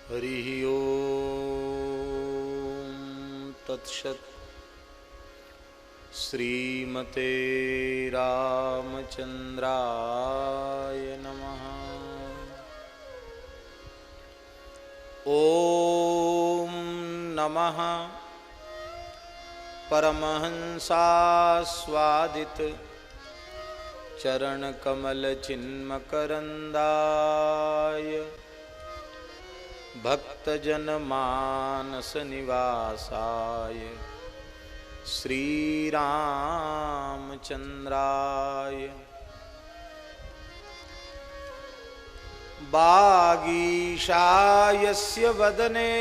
हरिः ओम तत्सत्। श्रीमते रामचंद्राय नमः। ओम नमः परमहंसास्वादित चरणकमलचिन्मकरन्दाय भक्तजनमानसनिवासाय श्रीरामचन्द्राय वागीशायस्य वदने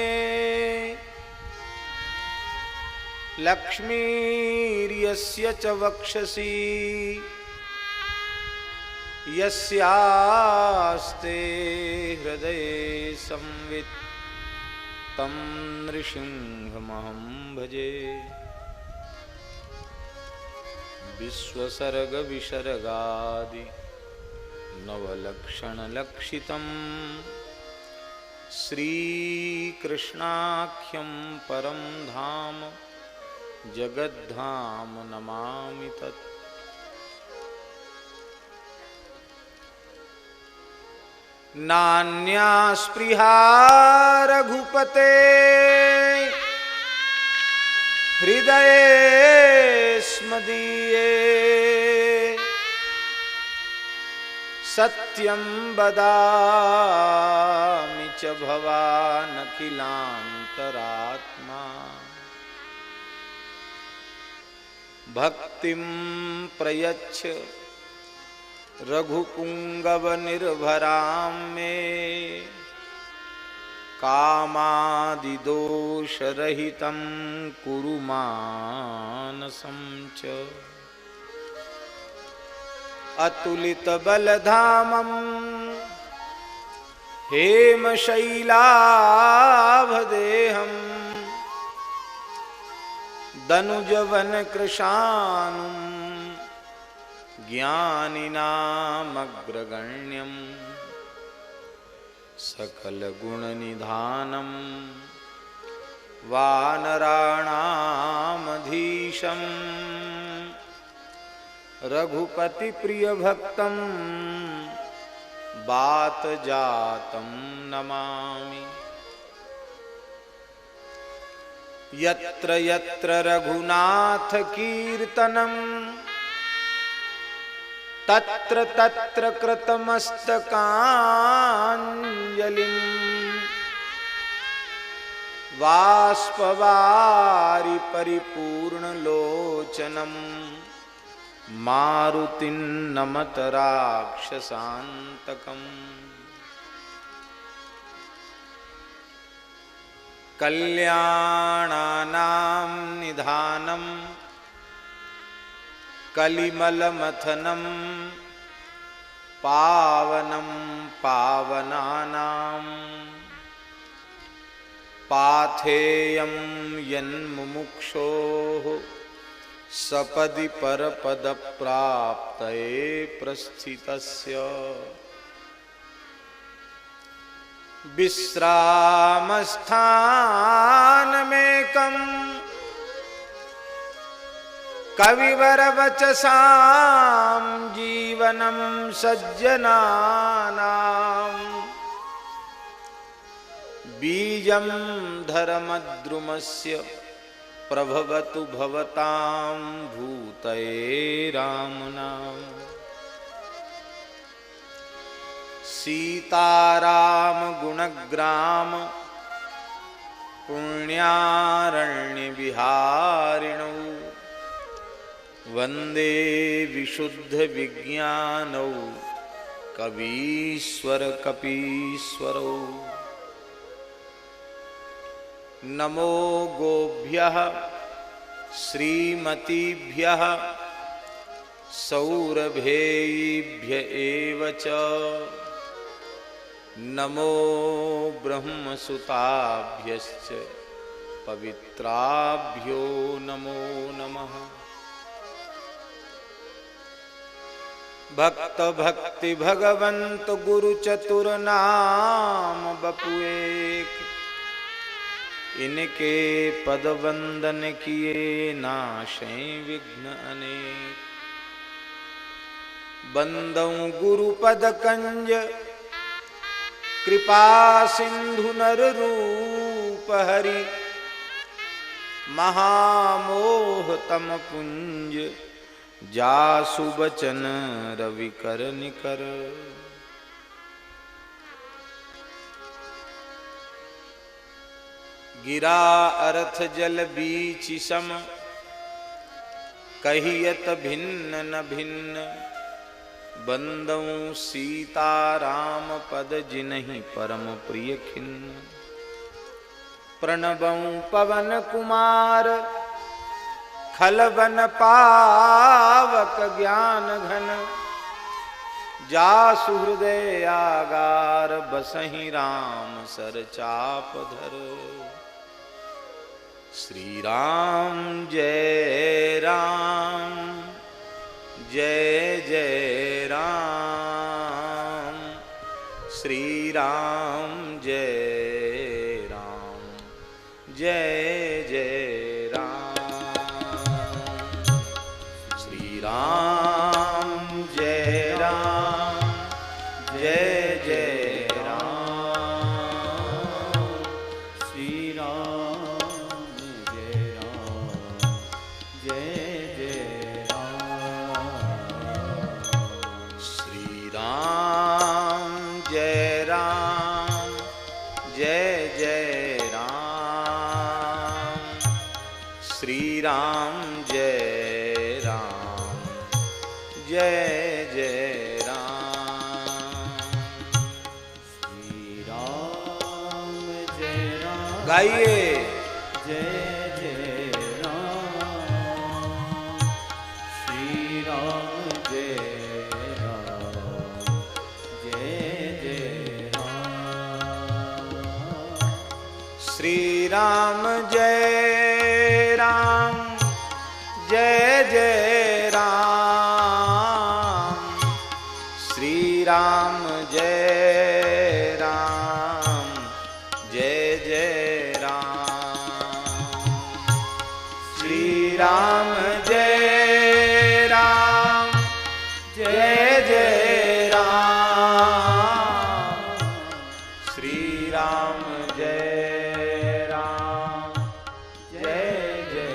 लक्ष्मीर्यस्य च वक्षसि यस्यास्ते हृदये संवित् तं नृसिंहमहं भजे। विश्वसर्गविसर्गादि नवलक्षणलक्षितं श्रीकृष्णाख्यं परं धाम जगद्धाम नमामि तत्। नान्या स्पृहा रघुपते हृदये स्मदीये सत्यं वदामि च भवानखिलान्तरात्मा। भक्तिं प्रयच्छ रघुपुंगवनिर्भरां मे कामादिदोषरहितं कुरु मानसं च। अतुलितबलधामं हेमशैलाभदेहं दनुजवनकृशानुं ज्ञानिनामग्रगण्यं सकलगुणनिधानं वानराणामधीशं रघुपतिप्रियभक्तं वातजातं नमामि। यत्र यत्र रघुनाथकीर्तनं तत्र तत्र कृतमस्तकाञ्जलिं बाष्पवारि परिपूर्णलोचनं मारुतिं नमत राक्षसान्तकम्। कल्याणानां निधानं कलिमलमथनं पावनं पावनानां पाथेयं यन्मुमुक्षोः सपदि परपदप्राप्तये प्रस्थितस्य। विश्रामस्थानमेकं कविवरवचसां जीवनं सज्जनानां बीजं धर्मद्रुमस्य प्रभवतु भवतां भूतये रामनाम। सीताराम गुणग्राम पुण्यारण्यविहारिणौ वन्दे विशुद्धविज्ञानौ कवीश्वर कपीश्वरौ। नमो गोभ्यः श्रीमतीभ्यः सौरभेयीभ्य एव च। नमो ब्रह्मसुताभ्यश्च पवित्राभ्यो नमो नमः। भक्त भक्ति भगवंत गुरु चतुर नाम बपुएक, इनके पद वंदन किए नाशे विघ्न अनेक। बंदऊ गुरु पद कंज कृपा सिंधु नर रूप हरि, महामोह तम पुंज जासु बचन रवि कर निकर। गिरा अर्थ जल बीच सम, कहियत भिन्न न भिन्न। बंदऊ सीता राम पद जिन्हि परम प्रिय खिन्न। प्रणबऊ पवन कुमार, खलवन पावक ज्ञान घन। जासु हृदय आगार, बसहि राम सर चाप धर। श्री राम जय राम, जय जय राम। श्री राम जय राम, जय जय राम। श्री राम जय राम, जय जय राम। श्री राम जय राम, जय जय राम। श्री राम जय राम, जय जय राम। श्री राम जय राम, जय जय राम। श्री राम जय राम, गाइए जय जय राम। श्री राम जय राम, जय जय राम। श्री राम जय राम, जय जय राम। श्री राम जय राम, जय जय राम। श्री राम जय राम, जय जय राम। श्री राम जय राम, जय जय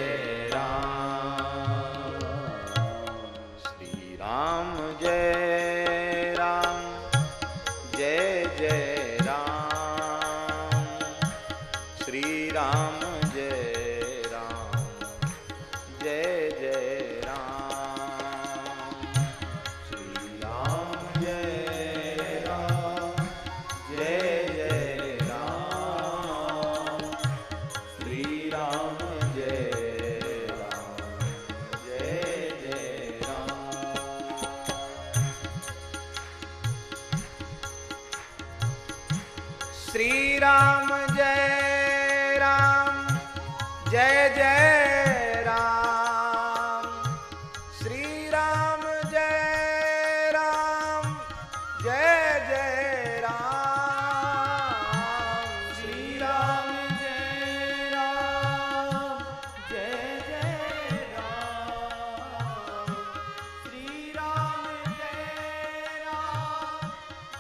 राम। श्री राम जय राम, जय जय राम। श्री राम जय राम, जय जय राम। श्री राम जय राम, जय जय राम। श्री राम जय राम, जय जय राम। श्री राम जय राम, जय जय राम। श्री राम जय राम, जय जय राम। श्री राम जय राम, जय जय राम। श्री राम जय राम, जय जय राम। श्री राम जय राम,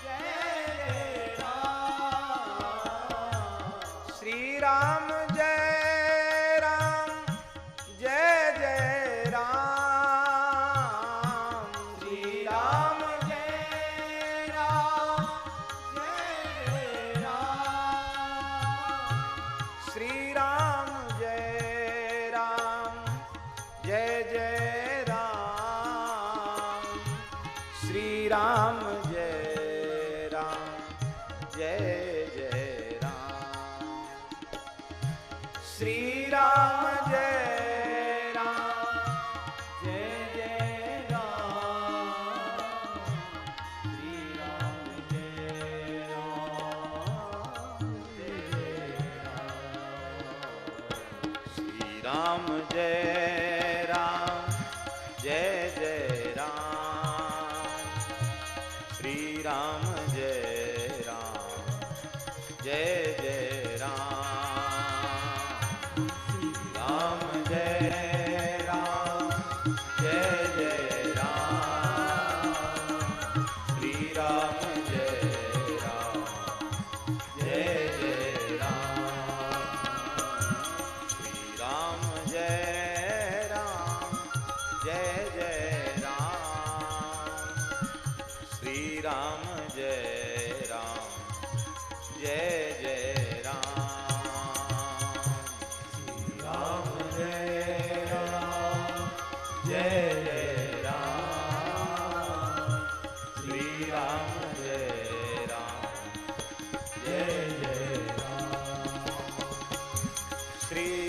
जय जय राम। श्री राम जय राम, जय जय राम। श्री राम जय राम, जय जय राम। श्री राम जय राम, जय जय राम। श्री राम जय राम, जय जय राम। श्री राम जय राम, जय राम। श्री राम जय राम, जय जय राम।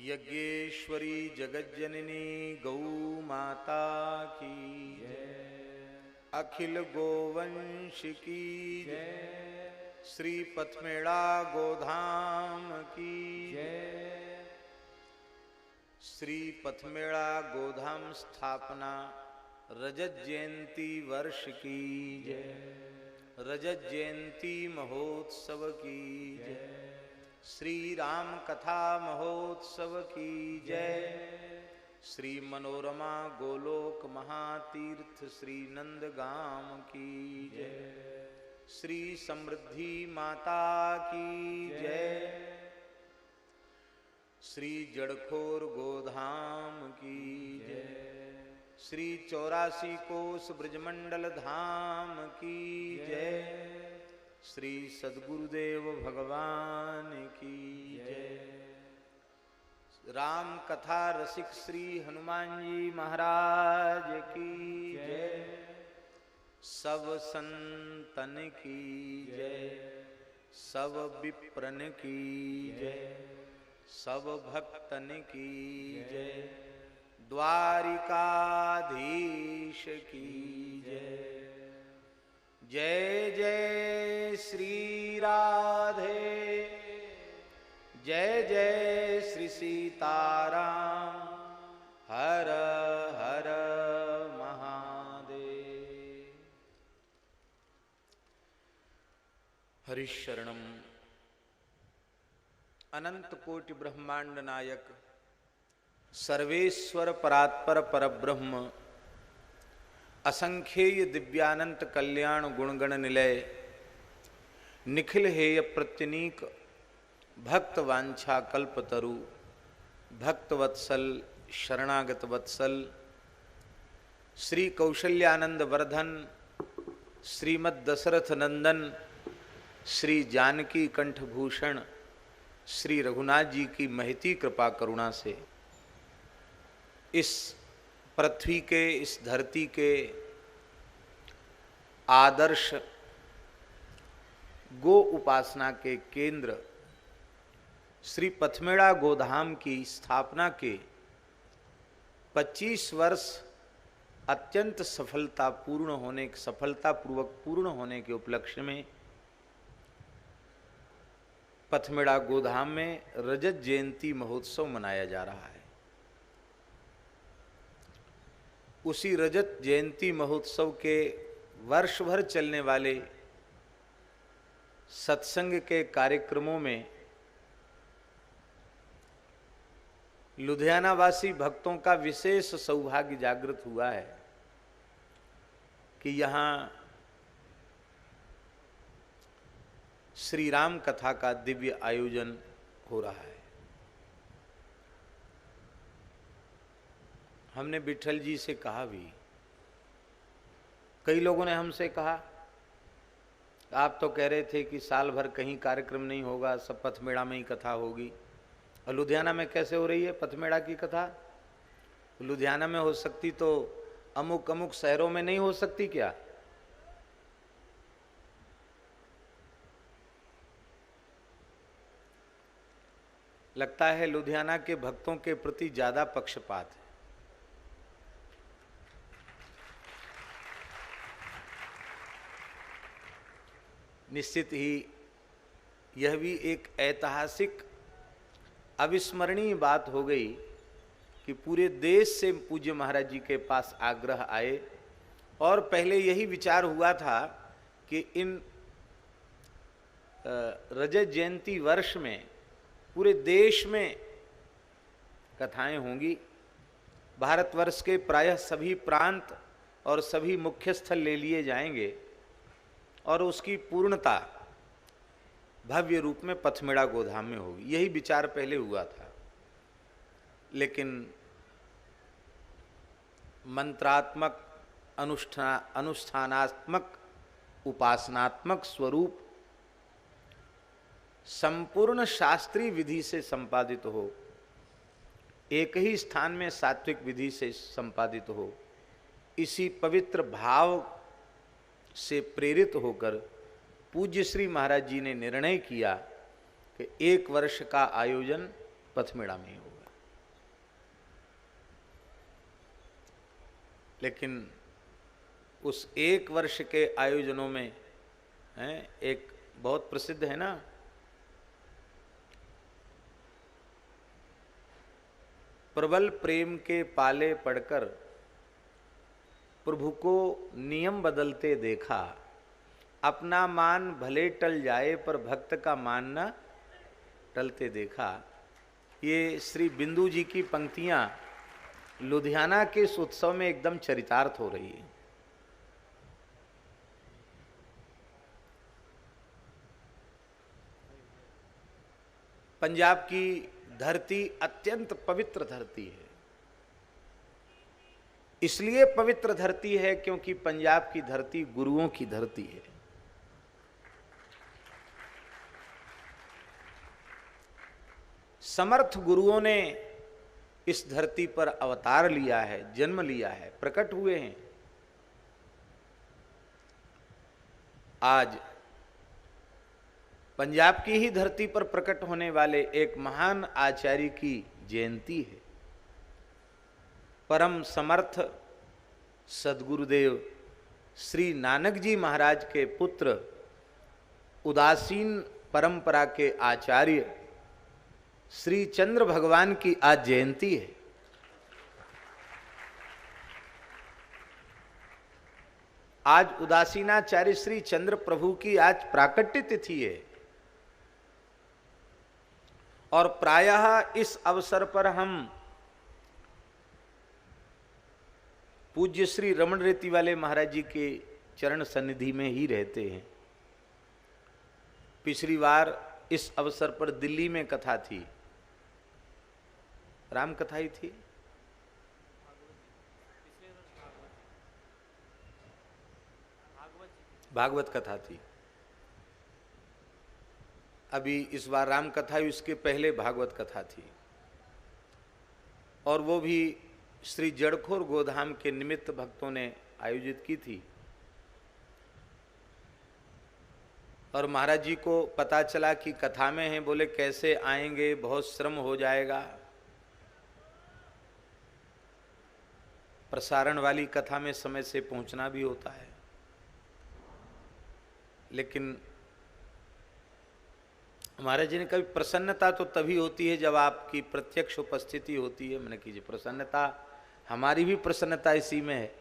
यज्ञेश्वरी जगज्जननी गौ माता की अखिल गोवंश की श्री पथमेड़ा गोधाम की श्री पथमेड़ा गोधाम स्थापना रजत जयंती वर्ष की रजत जयंती महोत्सव की श्री राम कथा महोत्सव की जय। श्री मनोरमा गोलोक महातीर्थ श्री नंदगाम की जय। श्री समृद्धि माता की जय। श्री जड़खोर गोधाम की जय। श्री 84 कोस ब्रजमंडल धाम की जय। श्री सद्गुरुदेव भगवान की जय। राम कथा रसिक श्री हनुमान जी महाराज की जय। सब संतन की जय। सब विप्रन की जय। सब भक्तन की जय। द्वारिकाधीश की जय। जय जय श्री राधे। जय जय श्री सीताराम। हर हर महादेव। हरिशरणम अनंत कोटि ब्रह्मांड नायक सर्वेश्वर परात्पर परब्रह्म असंख्येय दिव्यानंत कल्याण गुणगण निलय निखिल हेय प्रत्यनीक भक्त वांछा कल्पतरु भक्तवत्सल शरणागत वत्सल श्री कौशल्यानंद वर्धन श्रीमद दशरथ नंदन श्री जानकी कंठभूषण श्री रघुनाथ जी की महती कृपा करुणा से इस पृथ्वी के इस धरती के आदर्श गो उपासना के केंद्र श्री पथमेड़ा गोधाम की स्थापना के 25 वर्ष अत्यंत सफलतापूर्वक पूर्ण होने के उपलक्ष्य में पथमेड़ा गोधाम में रजत जयंती महोत्सव मनाया जा रहा है। उसी रजत जयंती महोत्सव के वर्ष भर चलने वाले सत्संग के कार्यक्रमों में लुधियानावासी भक्तों का विशेष सौभाग्य जागृत हुआ है कि यहाँ श्री राम कथा का दिव्य आयोजन हो रहा है। हमने विठल जी से कहा भी, कई लोगों ने हमसे कहा आप तो कह रहे थे कि साल भर कहीं कार्यक्रम नहीं होगा, सब पथमेड़ा में ही कथा होगी, और लुधियाना में कैसे हो रही है पथमेड़ा की कथा? लुधियाना में हो सकती तो अमुक अमुक शहरों में नहीं हो सकती क्या? लगता है लुधियाना के भक्तों के प्रति ज्यादा पक्षपात है। निश्चित ही यह भी एक ऐतिहासिक अविस्मरणीय बात हो गई कि पूरे देश से पूज्य महाराज जी के पास आग्रह आए और पहले यही विचार हुआ था कि इन रजत जयंती वर्ष में पूरे देश में कथाएं होंगी। भारतवर्ष के प्रायः सभी प्रांत और सभी मुख्य स्थल ले लिए जाएंगे और उसकी पूर्णता भव्य रूप में पथमेड़ा गोधाम में होगी। यही विचार पहले हुआ था, लेकिन मंत्रात्मक अनुष्ठानात्मक उपासनात्मक स्वरूप संपूर्ण शास्त्रीय विधि से संपादित हो, एक ही स्थान में सात्विक विधि से संपादित हो, इसी पवित्र भाव से प्रेरित होकर पूज्य श्री महाराज जी ने निर्णय किया कि 1 वर्ष का आयोजन पथमेड़ा में ही होगा। लेकिन उस एक वर्ष के आयोजनों में एक बहुत प्रसिद्ध है ना, प्रबल प्रेम के पाले पड़कर प्रभु को नियम बदलते देखा, अपना मान भले टल जाए पर भक्त का मान न टलते देखा। ये श्री बिंदु जी की पंक्तियां लुधियाना के इस उत्सव में एकदम चरितार्थ हो रही है। पंजाब की धरती अत्यंत पवित्र धरती है। इसलिए पवित्र धरती है क्योंकि पंजाब की धरती गुरुओं की धरती है। समर्थ गुरुओं ने इस धरती पर अवतार लिया है, जन्म लिया है, प्रकट हुए हैं। आज पंजाब की ही धरती पर प्रकट होने वाले एक महान आचार्य की जयंती है। परम समर्थ सद्गुरुदेव श्री नानक जी महाराज के पुत्र, उदासीन परंपरा के आचार्य श्री चंद्र भगवान की आज जयंती है। आज उदासीनाचार्य श्री चंद्र प्रभु की आज प्राकट्य तिथि है और प्रायः इस अवसर पर हम पूज्य श्री रमण रेती वाले महाराज जी के चरण सन्निधि में ही रहते हैं। पिछली बार इस अवसर पर दिल्ली में कथा थी, राम कथा ही थी, भागवत कथा थी। अभी इस बार राम कथा हुई, इसके पहले भागवत कथा थी और वो भी श्री जड़खोर गोधाम के निमित्त भक्तों ने आयोजित की थी। और महाराज जी को पता चला कि कथा में हैं, बोले कैसे आएंगे, बहुत श्रम हो जाएगा। प्रसारण वाली कथा में समय से पहुंचना भी होता है, लेकिन महाराज जी ने कभी प्रसन्नता तो तभी होती है जब आपकी प्रत्यक्ष उपस्थिति होती है। मैंने कीजिए प्रसन्नता, हमारी भी प्रसन्नता इसी में है।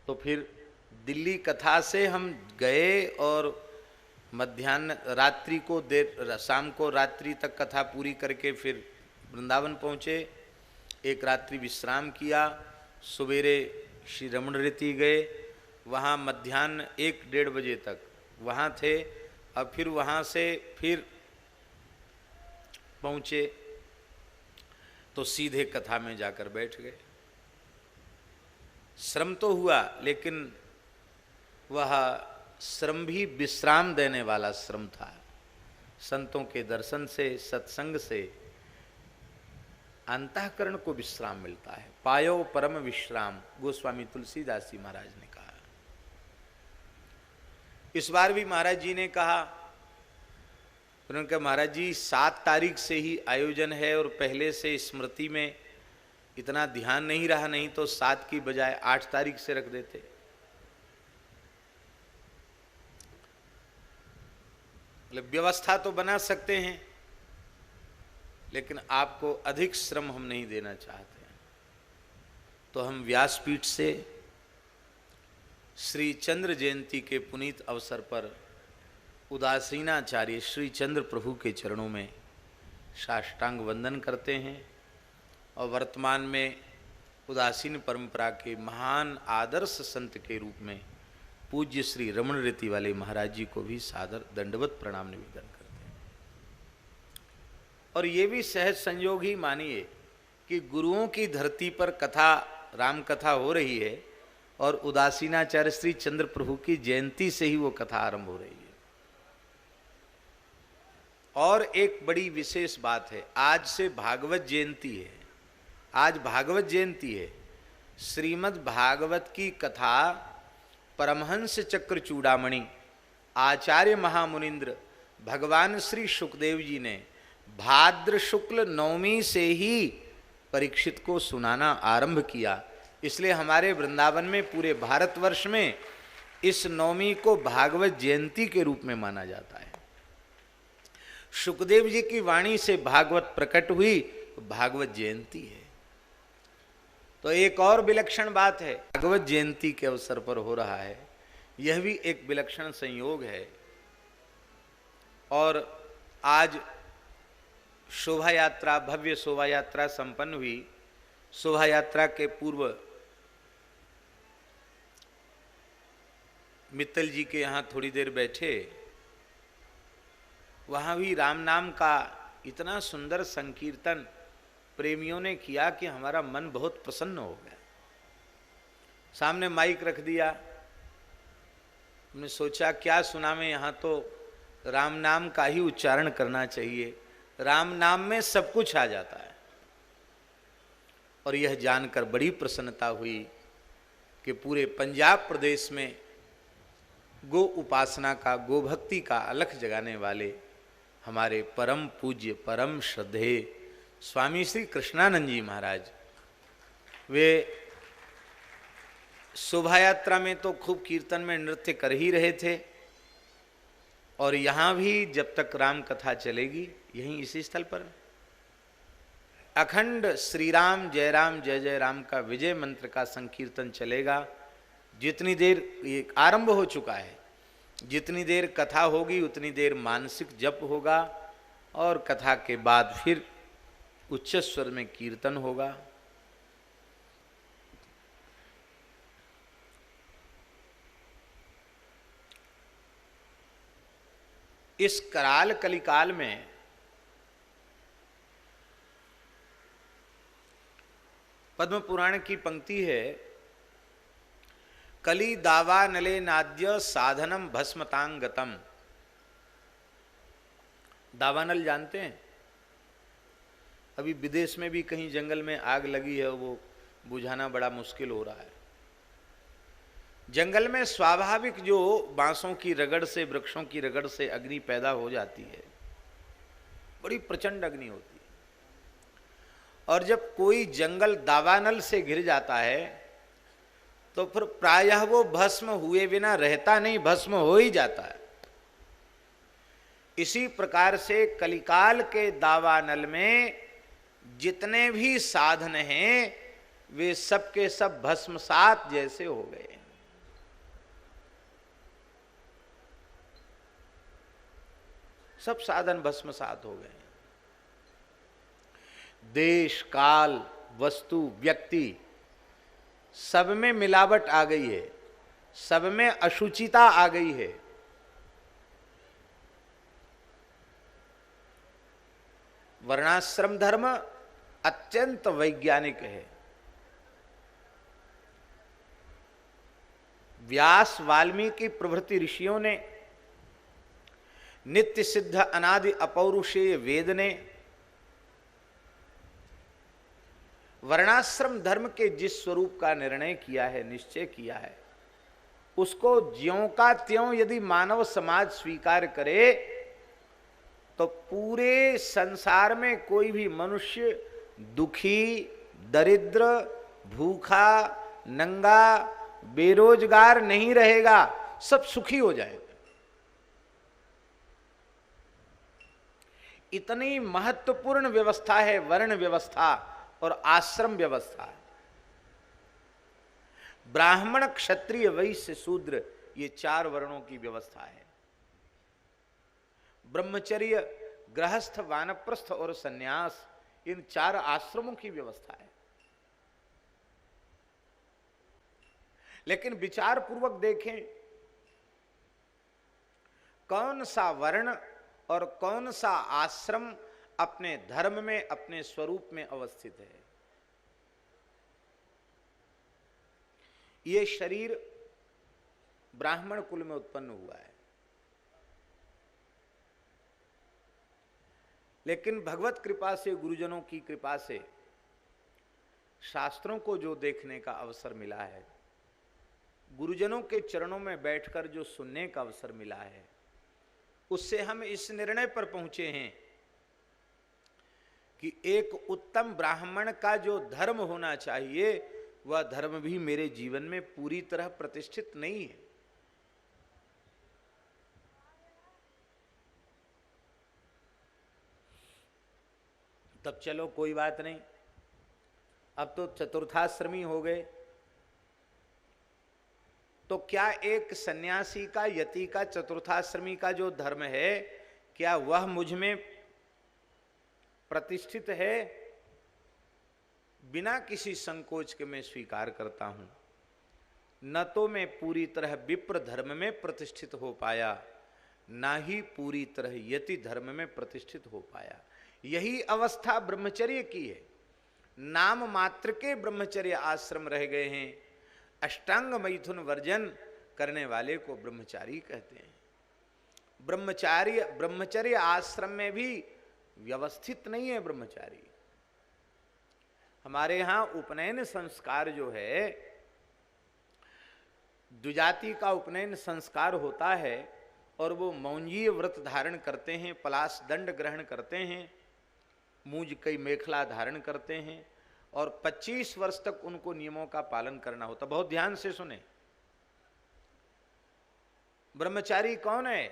तो फिर दिल्ली कथा से हम गए और मध्याह्न रात्रि को देर शाम को रात्रि तक कथा पूरी करके फिर वृंदावन पहुँचे, एक रात्रि विश्राम किया, सवेरे श्री रमण रेती गए, वहाँ मध्याह्न 1-1:30 बजे तक वहाँ थे। अब फिर वहाँ से फिर पहुँचे तो सीधे कथा में जाकर बैठ गए। श्रम तो हुआ, लेकिन वह श्रम भी विश्राम देने वाला श्रम था। संतों के दर्शन से, सत्संग से अंतःकरण को विश्राम मिलता है। पायो परम विश्राम, गोस्वामी तुलसीदास जी महाराज ने कहा। इस बार भी महाराज जी ने कहा, उन्होंने कहा महाराज जी 7 तारीख से ही आयोजन है और पहले से स्मृति में इतना ध्यान नहीं रहा, नहीं तो 7 की बजाय 8 तारीख से रख देते। मतलब व्यवस्था तो बना सकते हैं, लेकिन आपको अधिक श्रम हम नहीं देना चाहते हैं। तो हम व्यासपीठ से श्री चंद्र जयंती के पुनीत अवसर पर उदासीनाचार्य श्री चंद्र प्रभु के चरणों में साष्टांग वंदन करते हैं और वर्तमान में उदासीन परंपरा के महान आदर्श संत के रूप में पूज्य श्री रमण रेती वाले महाराज जी को भी सादर दंडवत प्रणाम निवेदन करते हैं। और ये भी सहज संयोग ही मानिए कि गुरुओं की धरती पर कथा, राम कथा हो रही है और उदासीनाचार्य श्री चंद्र प्रभु की जयंती से ही वो कथा आरंभ हो रही है। और एक बड़ी विशेष बात है, आज से भागवत जयंती है। आज भागवत जयंती है। श्रीमद् भागवत की कथा परमहंस चक्र चूड़ामणि आचार्य महामुनिंद्र भगवान श्री सुखदेव जी ने भाद्र शुक्ल नवमी से ही परीक्षित को सुनाना आरंभ किया। इसलिए हमारे वृंदावन में, पूरे भारतवर्ष में इस नवमी को भागवत जयंती के रूप में माना जाता है। सुखदेव जी की वाणी से भागवत प्रकट हुई, भागवत जयंती है। तो एक और विलक्षण बात है, भागवत जयंती के अवसर पर हो रहा है, यह भी एक विलक्षण संयोग है। और आज शोभा यात्रा, भव्य शोभा यात्रा संपन्न हुई। शोभा यात्रा के पूर्व मित्तल जी के यहाँ थोड़ी देर बैठे, वहाँ भी राम नाम का इतना सुंदर संकीर्तन प्रेमियों ने किया कि हमारा मन बहुत प्रसन्न हो गया। सामने माइक रख दिया, हमने सोचा क्या सुना में, यहाँ तो राम नाम का ही उच्चारण करना चाहिए, राम नाम में सब कुछ आ जाता है। और यह जानकर बड़ी प्रसन्नता हुई कि पूरे पंजाब प्रदेश में गो उपासना का, गो भक्ति का अलख जगाने वाले हमारे परम पूज्य, परम श्रद्धेय स्वामी श्री कृष्णानंद जी महाराज, वे शोभा यात्रा में तो खूब कीर्तन में नृत्य कर ही रहे थे, और यहाँ भी जब तक राम कथा चलेगी, यहीं इसी स्थल पर अखंड श्री राम जय जय राम का विजय मंत्र का संकीर्तन चलेगा। जितनी देर ये आरंभ हो चुका है, जितनी देर कथा होगी उतनी देर मानसिक जप होगा, और कथा के बाद फिर उच्च स्वर में कीर्तन होगा। इस कराल कलिकाल में पद्म पुराण की पंक्ति है, कली दावा नले नाद्य साधनम भस्मतांगतम। दावानल जानते हैं? अभी विदेश में भी कहीं जंगल में आग लगी है, वो बुझाना बड़ा मुश्किल हो रहा है। जंगल में स्वाभाविक जो बांसों की रगड़ से, वृक्षों की रगड़ से अग्नि पैदा हो जाती है, बड़ी प्रचंड अग्नि होती है। और जब कोई जंगल दावानल से घिर जाता है तो फिर प्रायः वो भस्म हुए बिना रहता नहीं, भस्म हो ही जाता है। इसी प्रकार से कलिकाल के दावानल में जितने भी साधन हैं, वे सब के सब भस्मसात जैसे हो गए। सब साधन भस्मसात हो गए। देश, काल, वस्तु, व्यक्ति, सब में मिलावट आ गई है, सब में अशुचिता आ गई है। वर्णाश्रम धर्म अत्यंत वैज्ञानिक है। व्यास, वाल्मीकि प्रभृति ऋषियों ने, नित्य सिद्ध अनादि अपौरुषेय वेद ने वर्णाश्रम धर्म के जिस स्वरूप का निर्णय किया है, निश्चय किया है, उसको ज्यों का त्यों यदि मानव समाज स्वीकार करे तो पूरे संसार में कोई भी मनुष्य दुखी, दरिद्र, भूखा, नंगा, बेरोजगार नहीं रहेगा, सब सुखी हो जाएगा। इतनी महत्वपूर्ण व्यवस्था है वर्ण व्यवस्था और आश्रम व्यवस्था। ब्राह्मण, क्षत्रिय, वैश्य, शूद्र, ये चार वर्णों की व्यवस्था है। ब्रह्मचर्य, गृहस्थ, वानप्रस्थ और सन्यास, इन चार आश्रमों की व्यवस्था है। लेकिन विचार पूर्वक देखें, कौन सा वर्ण और कौन सा आश्रम अपने धर्म में, अपने स्वरूप में अवस्थित है। ये शरीर ब्राह्मण कुल में उत्पन्न हुआ है, लेकिन भगवत कृपा से, गुरुजनों की कृपा से, शास्त्रों को जो देखने का अवसर मिला है, गुरुजनों के चरणों में बैठकर जो सुनने का अवसर मिला है, उससे हम इस निर्णय पर पहुंचे हैं कि एक उत्तम ब्राह्मण का जो धर्म होना चाहिए वह धर्म भी मेरे जीवन में पूरी तरह प्रतिष्ठित नहीं है। तब चलो कोई बात नहीं, अब तो चतुर्थाश्रमी हो गए, तो क्या एक सन्यासी का, यति का, चतुर्थाश्रमी का जो धर्म है, क्या वह मुझ में प्रतिष्ठित है? बिना किसी संकोच के मैं स्वीकार करता हूं, न तो मैं पूरी तरह विप्र धर्म में प्रतिष्ठित हो पाया, ना ही पूरी तरह यति धर्म में प्रतिष्ठित हो पाया। यही अवस्था ब्रह्मचर्य की है। नाम मात्र के ब्रह्मचर्य आश्रम रह गए हैं। अष्टांग मैथुन वर्जन करने वाले को ब्रह्मचारी कहते हैं। ब्रह्मचर्य आश्रम में भी व्यवस्थित नहीं है ब्रह्मचारी। हमारे यहां उपनयन संस्कार जो है, द्विजाति का उपनयन संस्कार होता है और वो मौंजीय व्रत धारण करते हैं, पलाश दंड ग्रहण करते हैं, मूज कई मेखला धारण करते हैं और 25 वर्ष तक उनको नियमों का पालन करना होता। बहुत ध्यान से सुने, ब्रह्मचारी कौन है?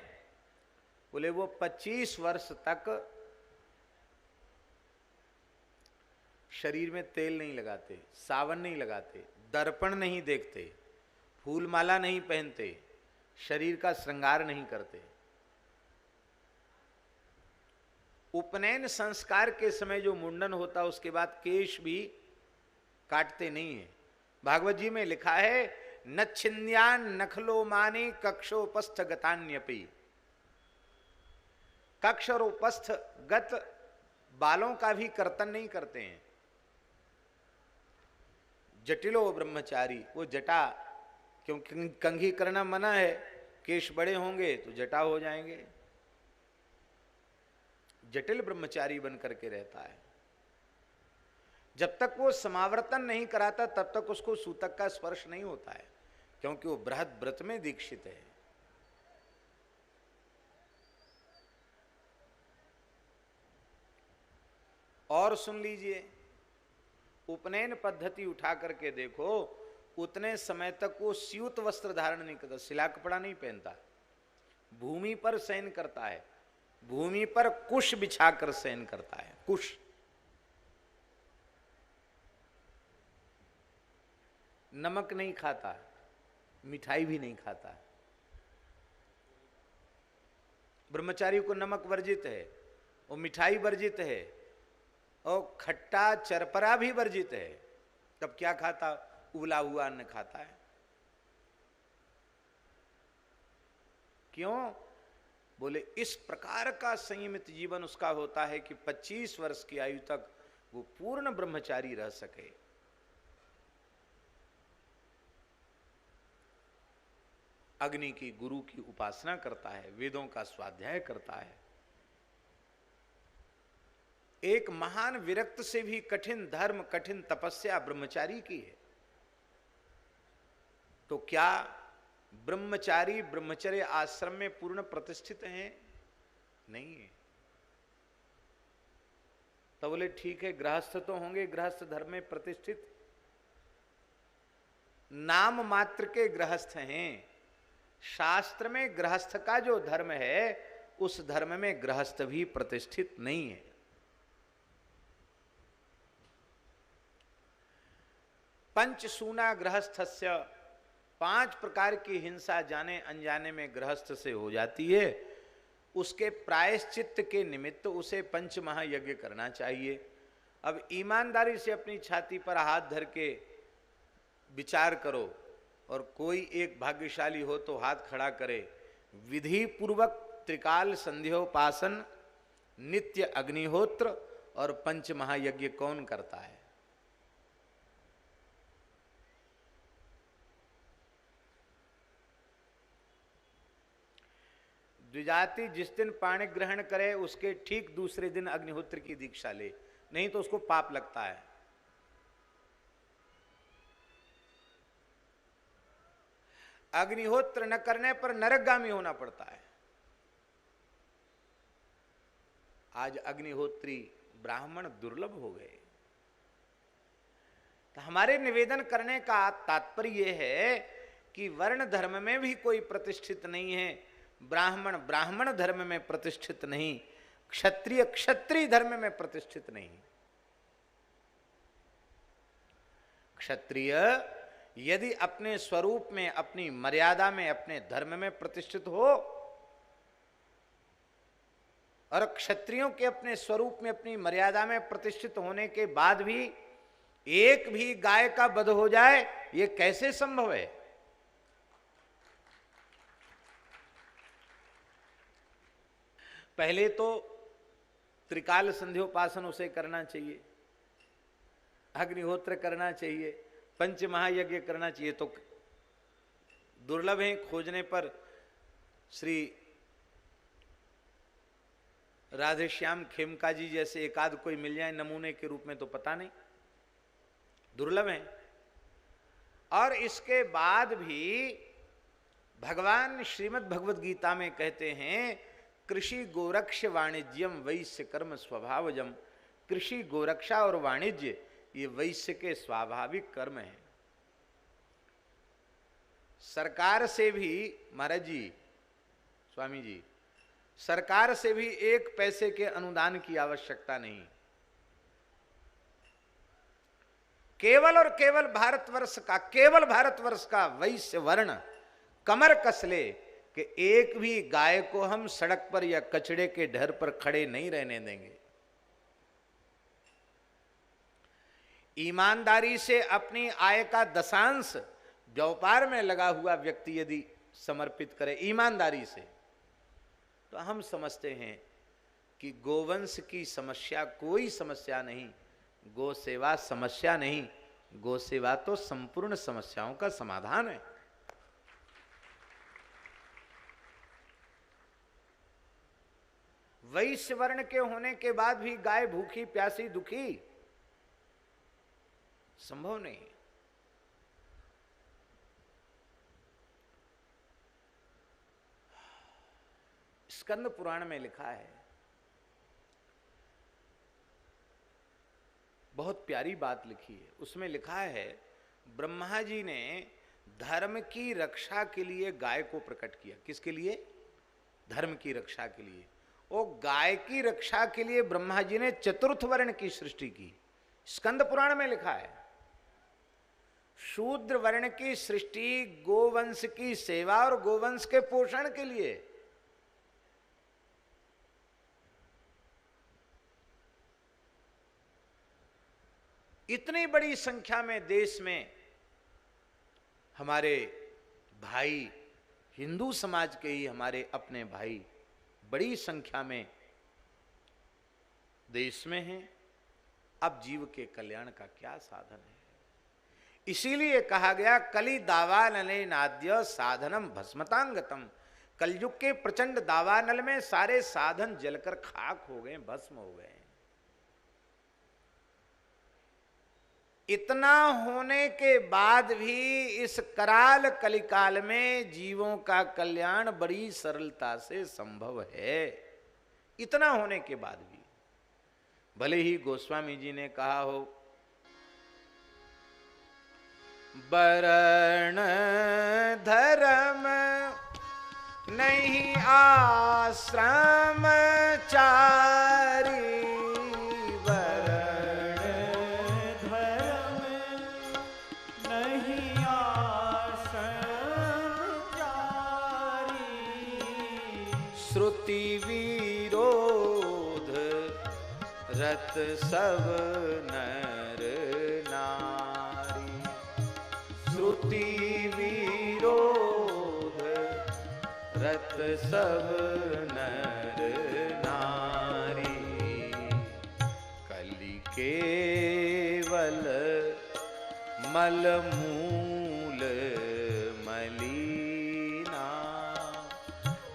बोले वो 25 वर्ष तक शरीर में तेल नहीं लगाते, सावन नहीं लगाते, दर्पण नहीं देखते, फूल माला नहीं पहनते, शरीर का श्रृंगार नहीं करते। उपनयन संस्कार के समय जो मुंडन होता उसके बाद केश भी काटते नहीं है। भागवत जी में लिखा है, न छिन्द्यान नखलो माने कक्षोपस्थ गतान्यपि। कक्ष और उपस्थ गत बालों का भी कर्तन नहीं करते हैं। जटिलो ब्रह्मचारी, वो जटा, क्योंकि कंघी करना मना है, केश बड़े होंगे तो जटा हो जाएंगे। जटिल ब्रह्मचारी बन करके रहता है। जब तक वो समावर्तन नहीं कराता तब तक उसको सूतक का स्पर्श नहीं होता है, क्योंकि वो बृहद व्रत में दीक्षित है। और सुन लीजिए, उपनयन पद्धति उठा करके देखो, उतने समय तक वो स्यूत वस्त्र धारण नहीं करता, सिला कपड़ा नहीं पहनता, भूमि पर शयन करता है, भूमि पर कुश बिछाकर शयन करता है। कुश, नमक नहीं खाता, मिठाई भी नहीं खाता। ब्रह्मचारी को नमक वर्जित है और मिठाई वर्जित है और खट्टा चरपरा भी वर्जित है। तब क्या खाता? उबला हुआ अन्न खाता है। क्यों? बोले इस प्रकार का संयमित जीवन उसका होता है कि 25 वर्ष की आयु तक वो पूर्ण ब्रह्मचारी रह सके। अग्नि की, गुरु की उपासना करता है, वेदों का स्वाध्याय करता है। एक महान विरक्त से भी कठिन धर्म, कठिन तपस्या ब्रह्मचारी की है। तो क्या ब्रह्मचारी ब्रह्मचर्य आश्रम में पूर्ण प्रतिष्ठित हैं? नहीं है। तो बोले ठीक है, गृहस्थ तो होंगे, गृहस्थ धर्म में प्रतिष्ठित, नाम मात्र के गृहस्थ हैं। शास्त्र में गृहस्थ का जो धर्म है, उस धर्म में गृहस्थ भी प्रतिष्ठित नहीं है। पंचसूना गृहस्थस्य, 5 प्रकार की हिंसा जाने अनजाने में गृहस्थ से हो जाती है। उसके प्रायश्चित्त के निमित्त उसे पंच महायज्ञ करना चाहिए। अब ईमानदारी से अपनी छाती पर हाथ धर के विचार करो, और कोई एक भाग्यशाली हो तो हाथ खड़ा करे। विधि पूर्वक त्रिकाल संध्योपासन, नित्य अग्निहोत्र और पंच महायज्ञ कौन करता है? द्विजाति जिस दिन पाणी ग्रहण करे उसके ठीक दूसरे दिन अग्निहोत्र की दीक्षा ले, नहीं तो उसको पाप लगता है। अग्निहोत्र न करने पर नरकगामी होना पड़ता है। आज अग्निहोत्री ब्राह्मण दुर्लभ हो गए। तो हमारे निवेदन करने का तात्पर्य यह है कि वर्ण धर्म में भी कोई प्रतिष्ठित नहीं है, ब्राह्मण ब्राह्मण धर्म में प्रतिष्ठित नहीं, क्षत्रिय क्षत्रिय धर्म में प्रतिष्ठित नहीं। क्षत्रिय यदि अपने स्वरूप में, अपनी मर्यादा में, अपने धर्म में प्रतिष्ठित हो, और क्षत्रियों के अपने स्वरूप में, अपनी मर्यादा में प्रतिष्ठित होने के बाद भी एक भी गाय का वध हो जाए, ये कैसे संभव है? पहले तो त्रिकाल संध्योपासन उसे करना चाहिए, अग्निहोत्र करना चाहिए, पंच महायज्ञ करना चाहिए। तो दुर्लभ है, खोजने पर श्री राधेश्याम खेमका जी जैसे एकाध कोई मिल जाए नमूने के रूप में, तो पता नहीं, दुर्लभ है। और इसके बाद भी भगवान श्रीमद् भगवद गीता में कहते हैं, कृषि गोरक्ष वाणिज्यम वैश्य कर्म स्वभावजम। कृषि गोरक्षा और वाणिज्य ये वैश्य के स्वाभाविक कर्म है। सरकार से भी, महाराज जी, स्वामी जी, सरकार से भी एक पैसे के अनुदान की आवश्यकता नहीं। केवल और केवल भारतवर्ष का वैश्य वर्ण कमर कस ले कि एक भी गाय को हम सड़क पर या कचड़े के ढेर पर खड़े नहीं रहने देंगे। ईमानदारी से अपनी आय का दशांश व्यापार में लगा हुआ व्यक्ति यदि समर्पित करे ईमानदारी से, तो हम समझते हैं कि गोवंश की समस्या कोई समस्या नहीं, गो सेवा समस्या नहीं, गो सेवा तो संपूर्ण समस्याओं का समाधान है। वैश्य वर्ण के होने के बाद भी गाय भूखी प्यासी दुखी संभव नहीं। स्कंद पुराण में लिखा है, बहुत प्यारी बात लिखी है। उसमें लिखा है, ब्रह्मा जी ने धर्म की रक्षा के लिए गाय को प्रकट किया। किसके लिए? धर्म की रक्षा के लिए। वो गाय की रक्षा के लिए ब्रह्मा जी ने चतुर्थ वर्ण की सृष्टि की। स्कंद पुराण में लिखा है, शूद्र वर्ण की सृष्टि गोवंश की सेवा और गोवंश के पोषण के लिए। इतनी बड़ी संख्या में देश में हमारे भाई, हिंदू समाज के ही हमारे अपने भाई बड़ी संख्या में देश में हैं। अब जीव के कल्याण का क्या साधन है? इसीलिए कहा गया, कली दावानले नाद्य साधनम भस्मतांगतम। कलयुग के प्रचंड दावानल में सारे साधन जलकर खाक हो गए, भस्म हो गए। इतना होने के बाद भी इस कराल कलिकाल में जीवों का कल्याण बड़ी सरलता से संभव है। इतना होने के बाद भी, भले ही गोस्वामी जी ने कहा हो, वर्ण धर्म नहीं आश्रम चारी। श्रुति विरोध रत सब नर नारी। श्रुति विरोध रत सब नर नारी। कलि केवल मल मूल मलिना।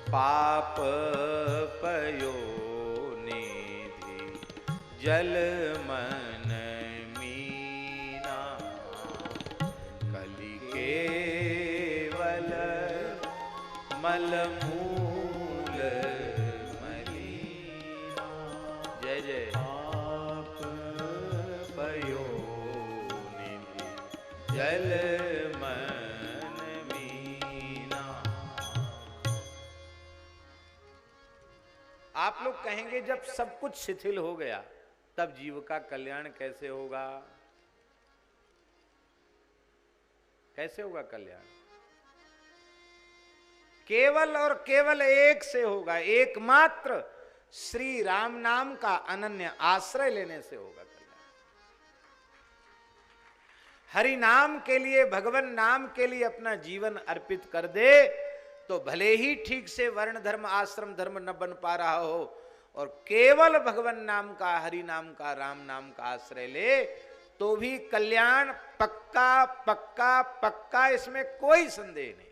पाप पयो निधि जल मन मीना। कलि केवल मल मूल मलिना। जय जय। पाप पयो निधि जल मन मीना। आप लोग कहेंगे जब सब कुछ शिथिल हो गया तब जीव का कल्याण कैसे होगा? कैसे होगा कल्याण? केवल और केवल एक से होगा, एकमात्र श्री राम नाम का अनन्य आश्रय लेने से होगा कल्याण। हरि नाम के लिए, भगवान नाम के लिए अपना जीवन अर्पित कर दे तो भले ही ठीक से वर्ण धर्म आश्रम धर्म न बन पा रहा हो, और केवल भगवान नाम का, हरि नाम का, राम नाम का आश्रय ले तो भी कल्याण पक्का पक्का पक्का, इसमें कोई संदेह नहीं।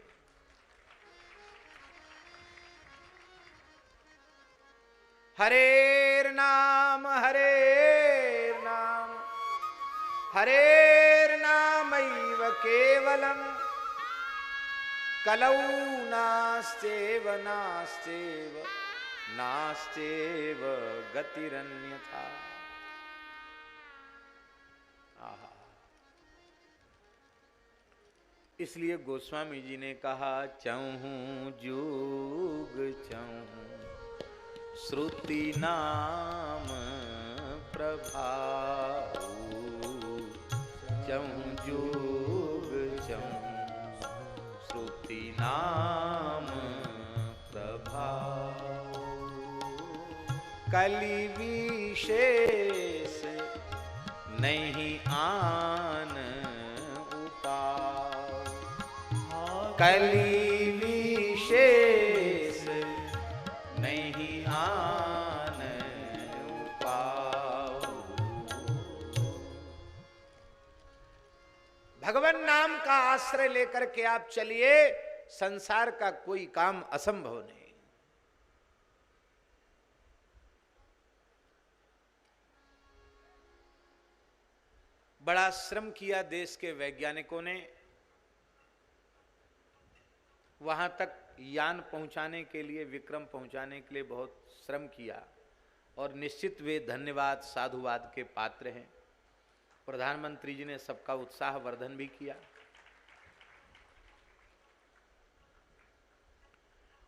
हरेर नाम हरेर नाम हरेर नामैव केवलम कलौ नास्तेव नास्तेव नास्तेव गतिरन्यथा। आहा, इसलिए गोस्वामी जी ने कहा चहूं जुग चहूं श्रुति नाम प्रभाऊ, चहूं जुग चहूं श्रुति नाम प्रभाऊ। कलि विशेष नहीं आन उपाय, कलि विशेष नहीं आन उपाय। भगवान नाम का आश्रय लेकर के आप चलिए, संसार का कोई काम असंभव नहीं। बड़ा श्रम किया देश के वैज्ञानिकों ने, वहां तक यान पहुंचाने के लिए, विक्रम पहुंचाने के लिए बहुत श्रम किया, और निश्चित वे धन्यवाद साधुवाद के पात्र हैं। प्रधानमंत्री जी ने सबका उत्साह वर्धन भी किया,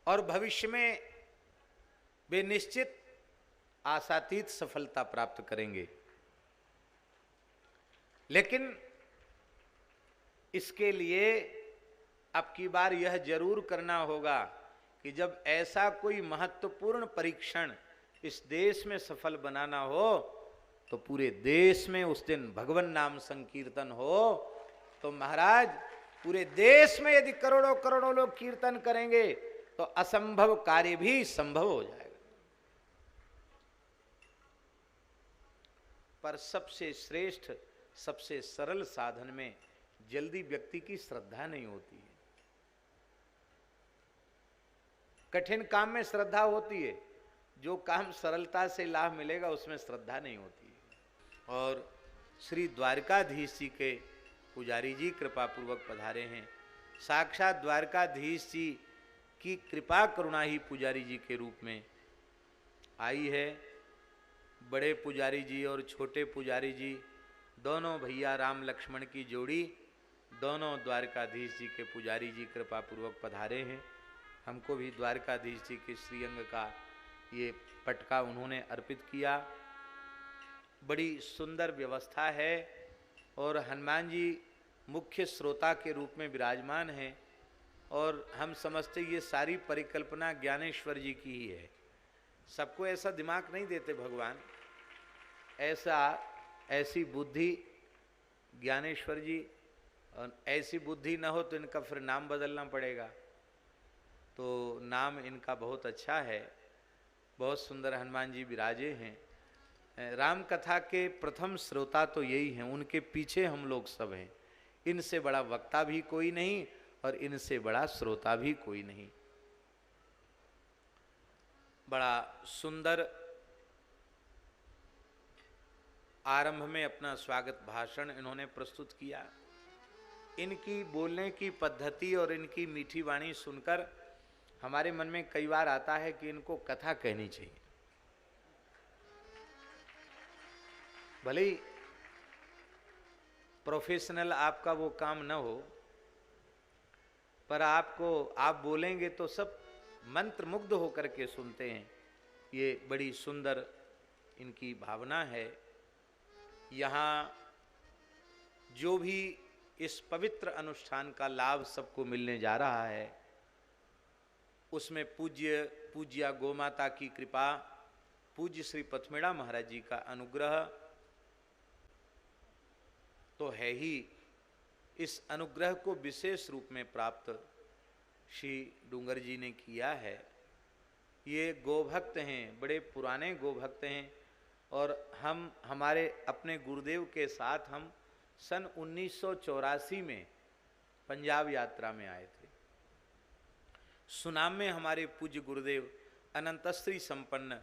और भविष्य में वे निश्चित आशातीत सफलता प्राप्त करेंगे। लेकिन इसके लिए अब की बार यह जरूर करना होगा कि जब ऐसा कोई महत्वपूर्ण परीक्षण इस देश में सफल बनाना हो तो पूरे देश में उस दिन भगवान नाम संकीर्तन हो। तो महाराज, पूरे देश में यदि करोड़ों करोड़ों लोग कीर्तन करेंगे तो असंभव कार्य भी संभव हो जाएगा। पर सबसे श्रेष्ठ, सबसे सरल साधन में जल्दी व्यक्ति की श्रद्धा नहीं होती है। कठिन काम में श्रद्धा होती है, जो काम सरलता से लाभ मिलेगा उसमें श्रद्धा नहीं होती है। और श्री द्वारकाधीश जी के पुजारी जी कृपा पूर्वक पधारे हैं। साक्षात द्वारकाधीश जी की कृपा करुणा ही पुजारी जी के रूप में आई है। बड़े पुजारी जी और छोटे पुजारी जी दोनों भैया राम लक्ष्मण की जोड़ी, दोनों द्वारकाधीश जी के पुजारी जी कृपा पूर्वक पधारे हैं। हमको भी द्वारकाधीश जी के श्रीअंग का ये पटका उन्होंने अर्पित किया। बड़ी सुंदर व्यवस्था है, और हनुमान जी मुख्य श्रोता के रूप में विराजमान हैं, और हम समझते ये सारी परिकल्पना ज्ञानेश्वर जी की ही है। सबको ऐसा दिमाग नहीं देते भगवान, ऐसी बुद्धि ज्ञानेश्वर जी, और ऐसी बुद्धि न हो तो इनका फिर नाम बदलना पड़ेगा। तो नाम इनका बहुत अच्छा है, बहुत सुंदर हनुमान जी विराजे हैं। राम कथा के प्रथम श्रोता तो यही हैं, उनके पीछे हम लोग सब हैं। इनसे बड़ा वक्ता भी कोई नहीं और इनसे बड़ा श्रोता भी कोई नहीं। बड़ा सुंदर आरंभ में अपना स्वागत भाषण इन्होंने प्रस्तुत किया। इनकी बोलने की पद्धति और इनकी मीठी वाणी सुनकर हमारे मन में कई बार आता है कि इनको कथा कहनी चाहिए। भले ही प्रोफेशनल आपका वो काम न हो, पर आप बोलेंगे तो सब मंत्र मुग्ध होकर के सुनते हैं। ये बड़ी सुंदर इनकी भावना है। यहाँ जो भी इस पवित्र अनुष्ठान का लाभ सबको मिलने जा रहा है, उसमें पूज्य गोमाता की कृपा, पूज्य श्री पथमेड़ा महाराज जी का अनुग्रह तो है ही। इस अनुग्रह को विशेष रूप में प्राप्त श्री डूंगर जी ने किया है। ये गोभक्त हैं, बड़े पुराने गोभक्त हैं, और हम हमारे अपने गुरुदेव के साथ हम सन 1984 में पंजाब यात्रा में आए थे। सुनाम में हमारे पूज्य गुरुदेव अनंतश्री संपन्न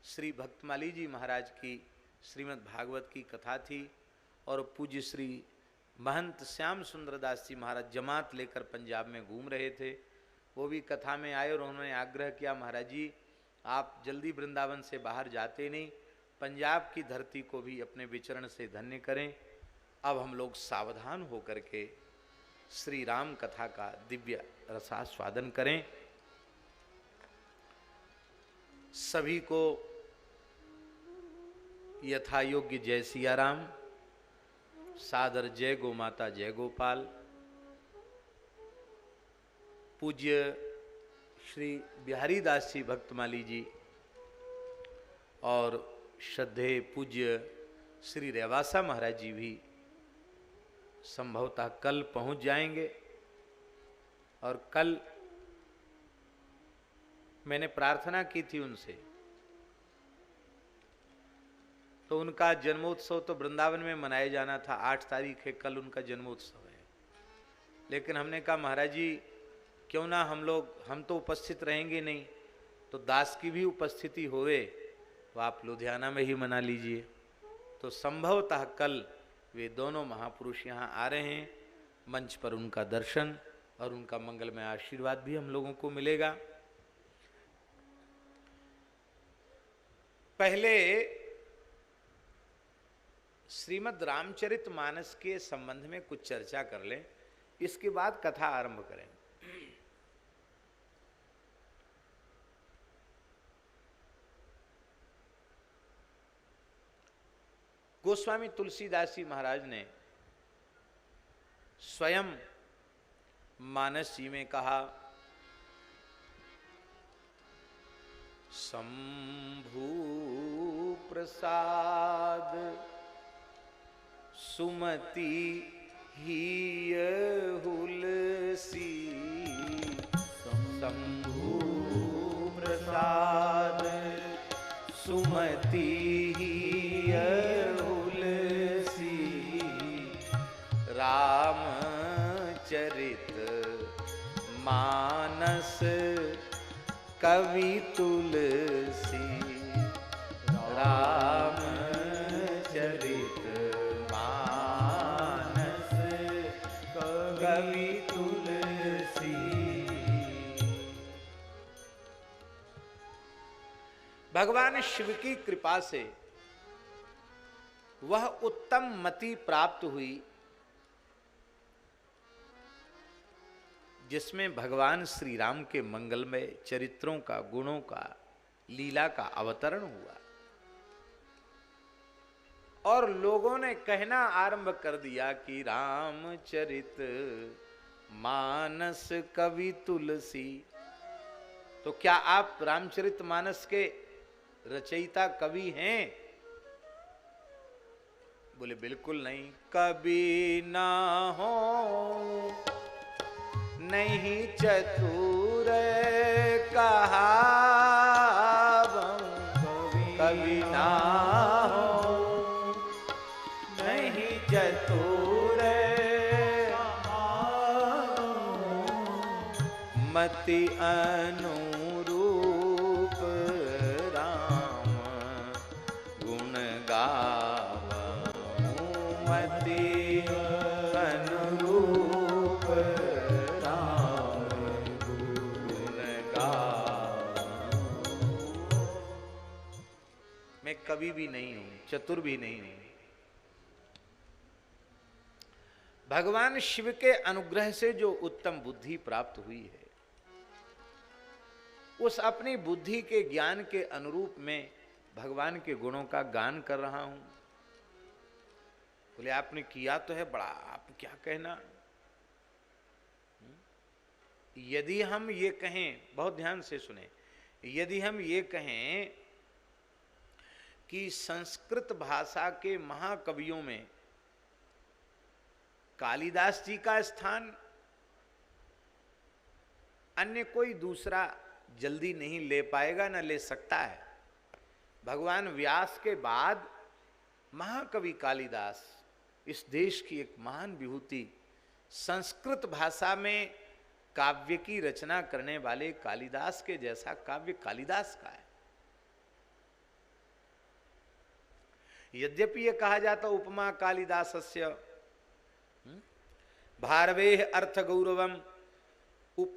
श्री भक्तमाली जी महाराज की श्रीमद् भागवत की कथा थी, और पूज्य श्री महंत श्याम सुंदर दास जी महाराज जमात लेकर पंजाब में घूम रहे थे। वो भी कथा में आए और उन्होंने आग्रह किया, महाराज जी आप जल्दी वृंदावन से बाहर जाते नहीं, पंजाब की धरती को भी अपने विचरण से धन्य करें। अब हम लोग सावधान होकर के श्री राम कथा का दिव्य रसास्वादन करें। सभी को यथा योग्य जय सिया राम, सादर जय गो माता जय गोपाल। पूज्य श्री बिहारी दास जी भक्तमाली जी और श्रद्धेय पूज्य श्री रेवासा महाराज जी भी संभवतः कल पहुंच जाएंगे। और कल मैंने प्रार्थना की थी उनसे, तो उनका जन्मोत्सव तो वृंदावन में मनाया जाना था, 8 तारीख है, कल उनका जन्मोत्सव है। लेकिन हमने कहा महाराज जी क्यों ना हम तो उपस्थित रहेंगे नहीं, तो दास की भी उपस्थिति होवे तो आप लुधियाना में ही मना लीजिए। तो संभवतः कल वे दोनों महापुरुष यहाँ आ रहे हैं। मंच पर उनका दर्शन और उनका मंगलमय आशीर्वाद भी हम लोगों को मिलेगा। पहले श्रीमद् रामचरितमानस के संबंध में कुछ चर्चा कर लें, इसके बाद कथा आरंभ करें। गोस्वामी तुलसीदास जी महाराज ने स्वयं मानस जी में कहा, शंभु प्रसाद सुमति ही हुलसी, शंभु प्रसाद सुमति ही रामचरित मानस कवि तुलसी, रामचरित मानस कवि तुलसी। भगवान शिव की कृपा से वह उत्तम मति प्राप्त हुई जिसमें भगवान श्री राम के मंगलमय चरित्रों का, गुणों का, लीला का अवतरण हुआ। और लोगों ने कहना आरंभ कर दिया कि रामचरित मानस कवि तुलसी। तो क्या आप रामचरित मानस के रचयिता कवि हैं? बोले बिल्कुल नहीं। कवि ना हो नहीं चतुर कहावं, कवि ना हो नहीं चतुर मति अनुरूप राम गुण गावं, मति अनुरूप मैं कवि भी नहीं हूं, चतुर भी नहीं हूं। भगवान शिव के अनुग्रह से जो उत्तम बुद्धि प्राप्त हुई है, उस अपनी बुद्धि के ज्ञान के अनुरूप में भगवान के गुणों का गान कर रहा हूं। बोले आपने किया तो है बड़ा, आप क्या कहना। यदि हम ये कहें, बहुत ध्यान से सुने, यदि हम ये कहें कि संस्कृत भाषा के महाकवियों में कालिदास जी का स्थान अन्य कोई दूसरा जल्दी नहीं ले पाएगा, न ले सकता है। भगवान व्यास के बाद महाकवि कालिदास, इस देश की एक महान विभूति, संस्कृत भाषा में काव्य की रचना करने वाले कालिदास के जैसा काव्य कालिदास का है। यद्यपि यह कहा जाता उपमा कालिदासस्य भारवेह अर्थ गौरवम,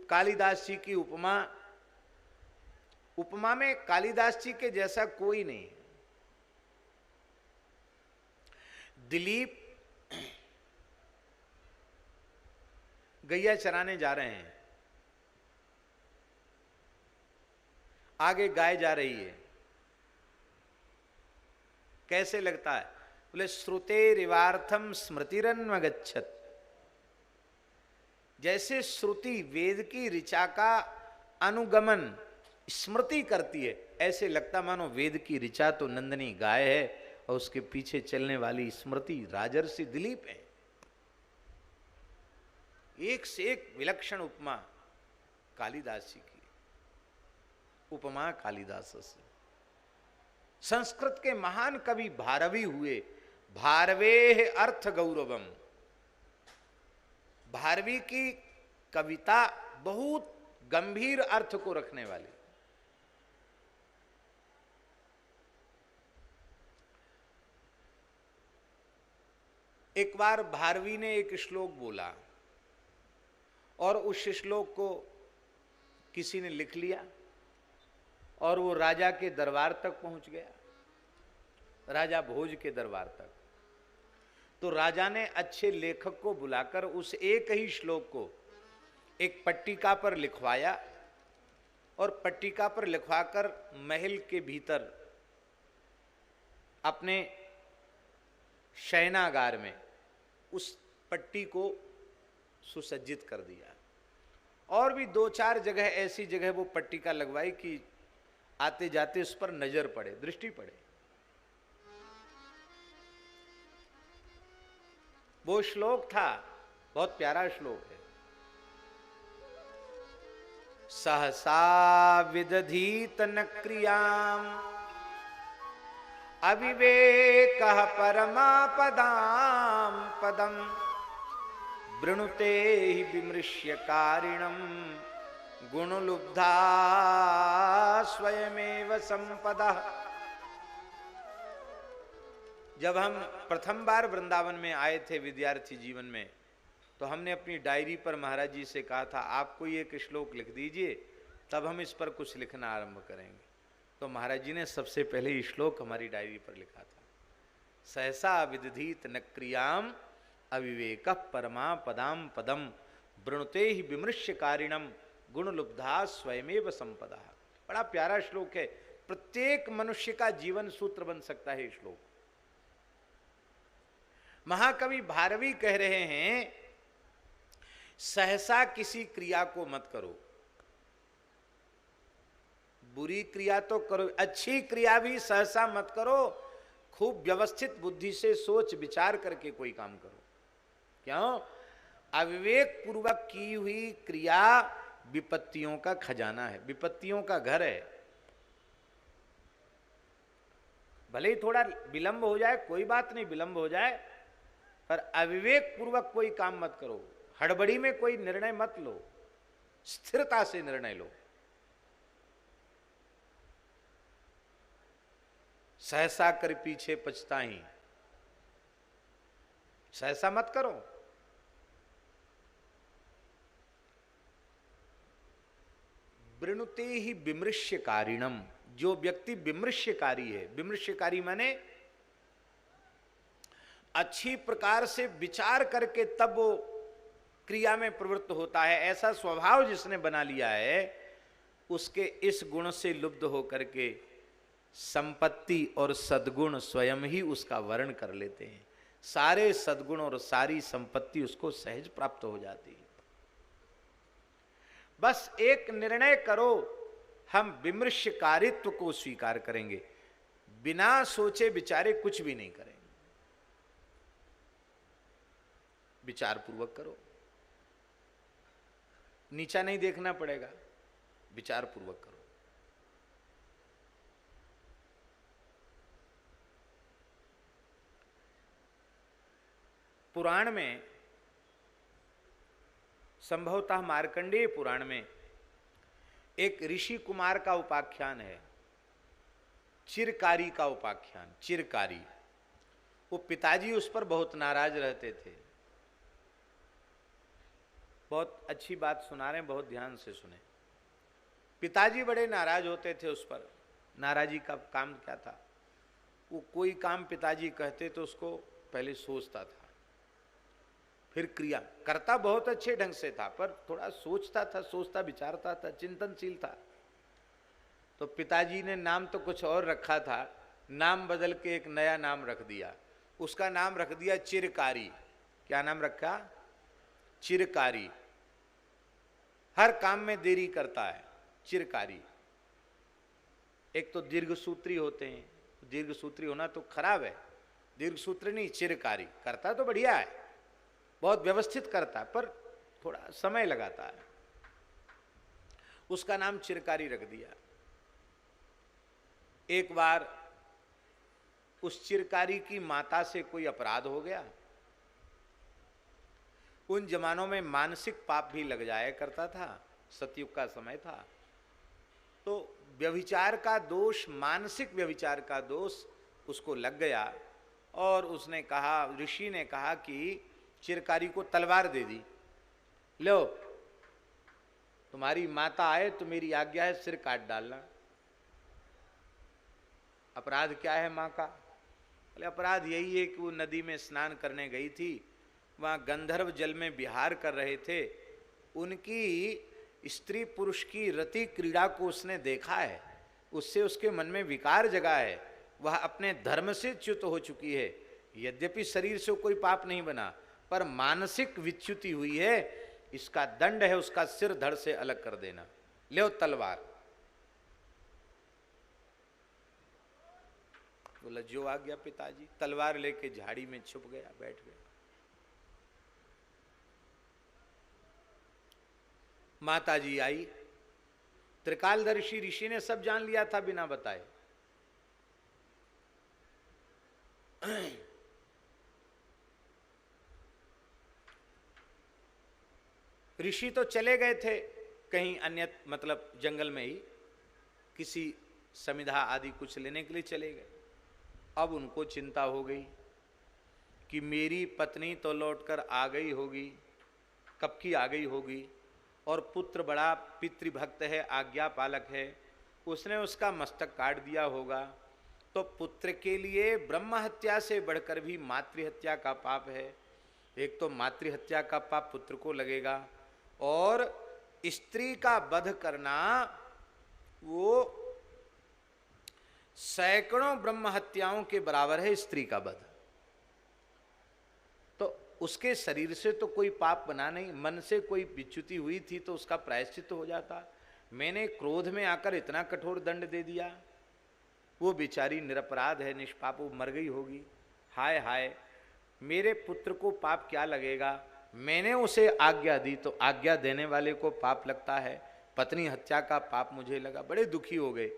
कालिदास जी की उपमा में कालिदास जी के जैसा कोई नहीं। दिलीप गैया चराने जा रहे हैं, आगे गाय जा रही है, कैसे लगता है? बोले श्रुतेरिवार्थम स्मृतिरन्वगच्छत। जैसे श्रुति वेद की ऋचा का अनुगमन स्मृति करती है, ऐसे लगता मानो वेद की ऋचा तो नंदनी गाय है और उसके पीछे चलने वाली स्मृति राजर्षि दिलीप है। एक से एक विलक्षण उपमा कालिदास जी की, उपमा कालिदास से। संस्कृत के महान कवि भारवी हुए, भारवेह अर्थ गौरवम। भारवी की कविता बहुत गंभीर अर्थ को रखने वाली। एक बार भारवी ने एक श्लोक बोला और उस श्लोक को किसी ने लिख लिया और वो राजा के दरबार तक पहुंच गया, राजा भोज के दरबार तक। तो राजा ने अच्छे लेखक को बुलाकर उस एक ही श्लोक को एक पट्टिका पर लिखवाया और पट्टिका पर लिखवाकर महल के भीतर अपने शयनागार में उस पट्टी को सुसज्जित कर दिया। और भी दो चार जगह ऐसी जगह वो पट्टिका लगवाई कि आते जाते उस पर नजर पड़े, दृष्टि पड़े। वो श्लोक था, बहुत प्यारा श्लोक है। सहसा विदधीत न क्रियाम अविवेक परमापदाम पदम वृणुते ही विमृश्य कारिणम गुणलुब्धा स्वयमेव संपदा। जब हम प्रथम बार वृंदावन में आए थे विद्यार्थी जीवन में, तो हमने अपनी डायरी पर महाराज जी से कहा था आप कोई एक श्लोक लिख दीजिए, तब हम इस पर कुछ लिखना आरंभ करेंगे। तो महाराज जी ने सबसे पहले ये श्लोक हमारी डायरी पर लिखा था। सहसा विदधीत न क्रियाम अविवेक परमा पदाम पदम वृणुते ही विमृश्य कारिणम गुणलुब्धा स्वयमेव संपदा। बड़ा प्यारा श्लोक है, प्रत्येक मनुष्य का जीवन सूत्र बन सकता है श्लोक। महाकवि भारवी कह रहे हैं सहसा किसी क्रिया को मत करो, बुरी क्रिया तो करो, अच्छी क्रिया भी सहसा मत करो, खूब व्यवस्थित बुद्धि से सोच विचार करके कोई काम करो। क्यों? अविवेक पूर्वक की हुई क्रिया विपत्तियों का खजाना है, विपत्तियों का घर है। भले ही थोड़ा विलंब हो जाए, कोई बात नहीं, विलंब हो जाए, पर अविवेक पूर्वक कोई काम मत करो, हड़बड़ी में कोई निर्णय मत लो, स्थिरता से निर्णय लो। सहसा कर पीछे पछताई, सहसा मत करो। वृणुते ही विमृश्यकारिणम, जो व्यक्ति विमृश्यकारी है, विमृश्यकारी माने अच्छी प्रकार से विचार करके तब वो क्रिया में प्रवृत्त होता है। ऐसा स्वभाव जिसने बना लिया है, उसके इस गुण से लुब्ध होकर के संपत्ति और सद्गुण स्वयं ही उसका वर्ण कर लेते हैं। सारे सद्गुण और सारी संपत्ति उसको सहज प्राप्त हो जाती है। बस एक निर्णय करो, हम विमर्शकारित्व को स्वीकार करेंगे, बिना सोचे विचारे कुछ भी नहीं करेंगे। विचार पूर्वक करो, नीचा नहीं देखना पड़ेगा, विचार पूर्वक करो। पुराण में, संभवतः मार्कंडेय पुराण में एक ऋषि कुमार का उपाख्यान है, चिरकारी का उपाख्यान। चिरकारी, वो पिताजी उस पर बहुत नाराज रहते थे। बहुत अच्छी बात सुना रहे हैं, बहुत ध्यान से सुने। पिताजी बड़े नाराज होते थे उस पर। नाराजी का काम क्या था, वो कोई काम पिताजी कहते तो उसको पहले सोचता था, फिर क्रिया करता। बहुत अच्छे ढंग से था, पर थोड़ा सोचता था, सोचता विचारता था, चिंतनशील था। तो पिताजी ने नाम तो कुछ और रखा था, नाम बदल के एक नया नाम रख दिया। उसका नाम रख दिया चिरकारी। क्या नाम रखा? चिरकारी। हर काम में देरी करता है, चिरकारी। एक तो दीर्घसूत्री होते हैं, दीर्घसूत्री होना तो खराब है, दीर्घसूत्री नहीं, चिरकारी। करता तो बढ़िया है, बहुत व्यवस्थित करता है, पर थोड़ा समय लगाता है। उसका नाम चिरकारी रख दिया। एक बार उस चिरकारी की माता से कोई अपराध हो गया। उन जमानों में मानसिक पाप भी लग जाया करता था, सतयुग का समय था। तो व्यभिचार का दोष, मानसिक व्यभिचार का दोष उसको लग गया, और उसने कहा, ऋषि ने कहा कि चिरकारी को तलवार दे दी। लो, तुम्हारी माता आए तो मेरी आज्ञा है सिर काट डालना। अपराध क्या है माँ का? बोले अपराध यही है कि वो नदी में स्नान करने गई थी, वहाँ गंधर्व जल में विहार कर रहे थे, उनकी स्त्री पुरुष की रति क्रीड़ा को उसने देखा है, उससे उसके मन में विकार जगा है, वह अपने धर्म से च्युत हो चुकी है। यद्यपि शरीर से कोई पाप नहीं बना, पर मानसिक विच्युति हुई है, इसका दंड है उसका सिर धड़ से अलग कर देना। ले तलवार। बोला जो आ गया पिताजी। तलवार लेके झाड़ी में छुप गया, बैठ गया। माताजी आई, त्रिकालदर्शी ऋषि ने सब जान लिया था बिना बताए। ऋषि तो चले गए थे कहीं अन्य, मतलब जंगल में ही किसी समिधा आदि कुछ लेने के लिए चले गए। अब उनको चिंता हो गई कि मेरी पत्नी तो लौटकर आ गई होगी, कब की आ गई होगी, और पुत्र बड़ा पितृभक्त है, आज्ञा पालक है, उसने उसका मस्तक काट दिया होगा। तो पुत्र के लिए ब्रह्म हत्या से बढ़कर भी मातृहत्या का पाप है। एक तो मातृहत्या का पाप पुत्र को लगेगा, और स्त्री का वध करना वो सैकड़ों ब्रह्म हत्याओं के बराबर है, स्त्री का वध। तो उसके शरीर से तो कोई पाप बना नहीं, मन से कोई विच्युति हुई थी तो उसका प्रायश्चित हो जाता। मैंने क्रोध में आकर इतना कठोर दंड दे दिया, वो बेचारी निरपराध है, निष्पाप, वो मर गई होगी। हाय हाय, मेरे पुत्र को पाप क्या लगेगा, मैंने उसे आज्ञा दी तो आज्ञा देने वाले को पाप लगता है, पत्नी हत्या का पाप मुझे लगा। बड़े दुखी हो गए।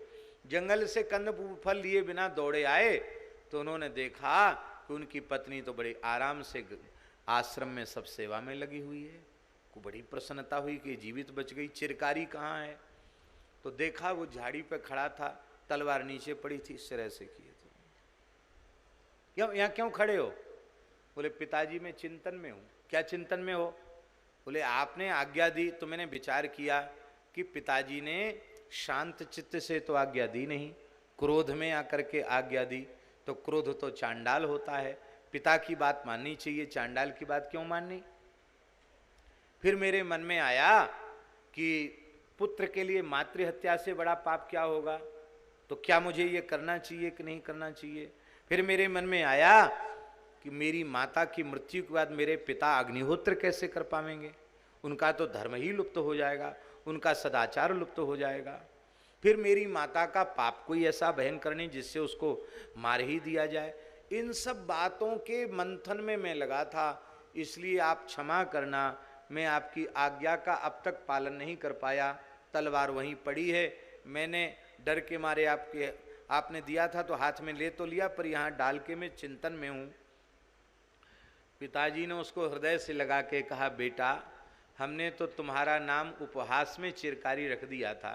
जंगल से कंद फल लिए बिना दौड़े आए तो उन्होंने देखा कि उनकी पत्नी तो बड़े आराम से आश्रम में सब सेवा में लगी हुई है। को बड़ी प्रसन्नता हुई कि जीवित बच गई। चिरकारी कहाँ है? तो देखा वो झाड़ी पे खड़ा था, तलवार नीचे पड़ी थी, सिर ऐसे किए थे। क्यों यहाँ क्यों खड़े हो? बोले पिताजी मैं चिंतन में हूँ। क्या चिंतन में हो? बोले आपने आज्ञा दी तो मैंने विचार किया कि पिताजी ने शांत चित्त से तो आज्ञा दी नहीं, क्रोध में आकर के आज्ञा दी, तो क्रोध तो चांडाल होता है, पिता की बात माननी चाहिए, चांडाल की बात क्यों माननी। फिर मेरे मन में आया कि पुत्र के लिए मातृ हत्या से बड़ा पाप क्या होगा, तो क्या मुझे ये करना चाहिए कि नहीं करना चाहिए। फिर मेरे मन में आया कि मेरी माता की मृत्यु के बाद मेरे पिता अग्निहोत्र कैसे कर पाएंगे, उनका तो धर्म ही लुप्त हो जाएगा, उनका सदाचार लुप्त हो जाएगा। फिर मेरी माता का पाप कोई ऐसा भयंकर नहीं जिससे उसको मार ही दिया जाए। इन सब बातों के मंथन में मैं लगा था, इसलिए आप क्षमा करना, मैं आपकी आज्ञा का अब तक पालन नहीं कर पाया। तलवार वहीं पड़ी है, मैंने डर के मारे आपने दिया था तो हाथ में ले तो लिया, पर यहाँ डाल के मैं चिंतन में हूँ। पिताजी ने उसको हृदय से लगा के कहा, बेटा हमने तो तुम्हारा नाम उपहास में चिरकारी रख दिया था,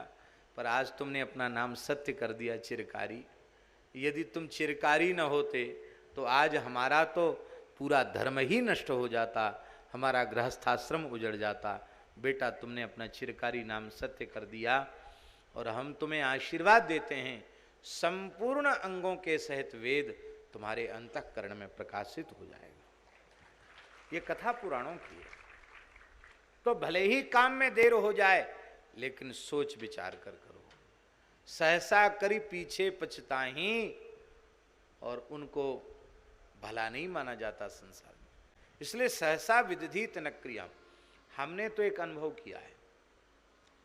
पर आज तुमने अपना नाम सत्य कर दिया, चिरकारी। यदि तुम चिरकारी न होते तो आज हमारा तो पूरा धर्म ही नष्ट हो जाता, हमारा गृहस्थाश्रम उजड़ जाता। बेटा तुमने अपना चिरकारी नाम सत्य कर दिया, और हम तुम्हें आशीर्वाद देते हैं, संपूर्ण अंगों के सहित वेद तुम्हारे अंतःकरण में प्रकाशित हो जाएगा। ये कथा पुराणों की है। तो भले ही काम में देर हो जाए, लेकिन सोच विचार कर करो। सहसा करी पीछे पछताहीं, और उनको भला नहीं माना जाता संसार में। इसलिए सहसा विदधित न क्रिया। हमने तो एक अनुभव किया है,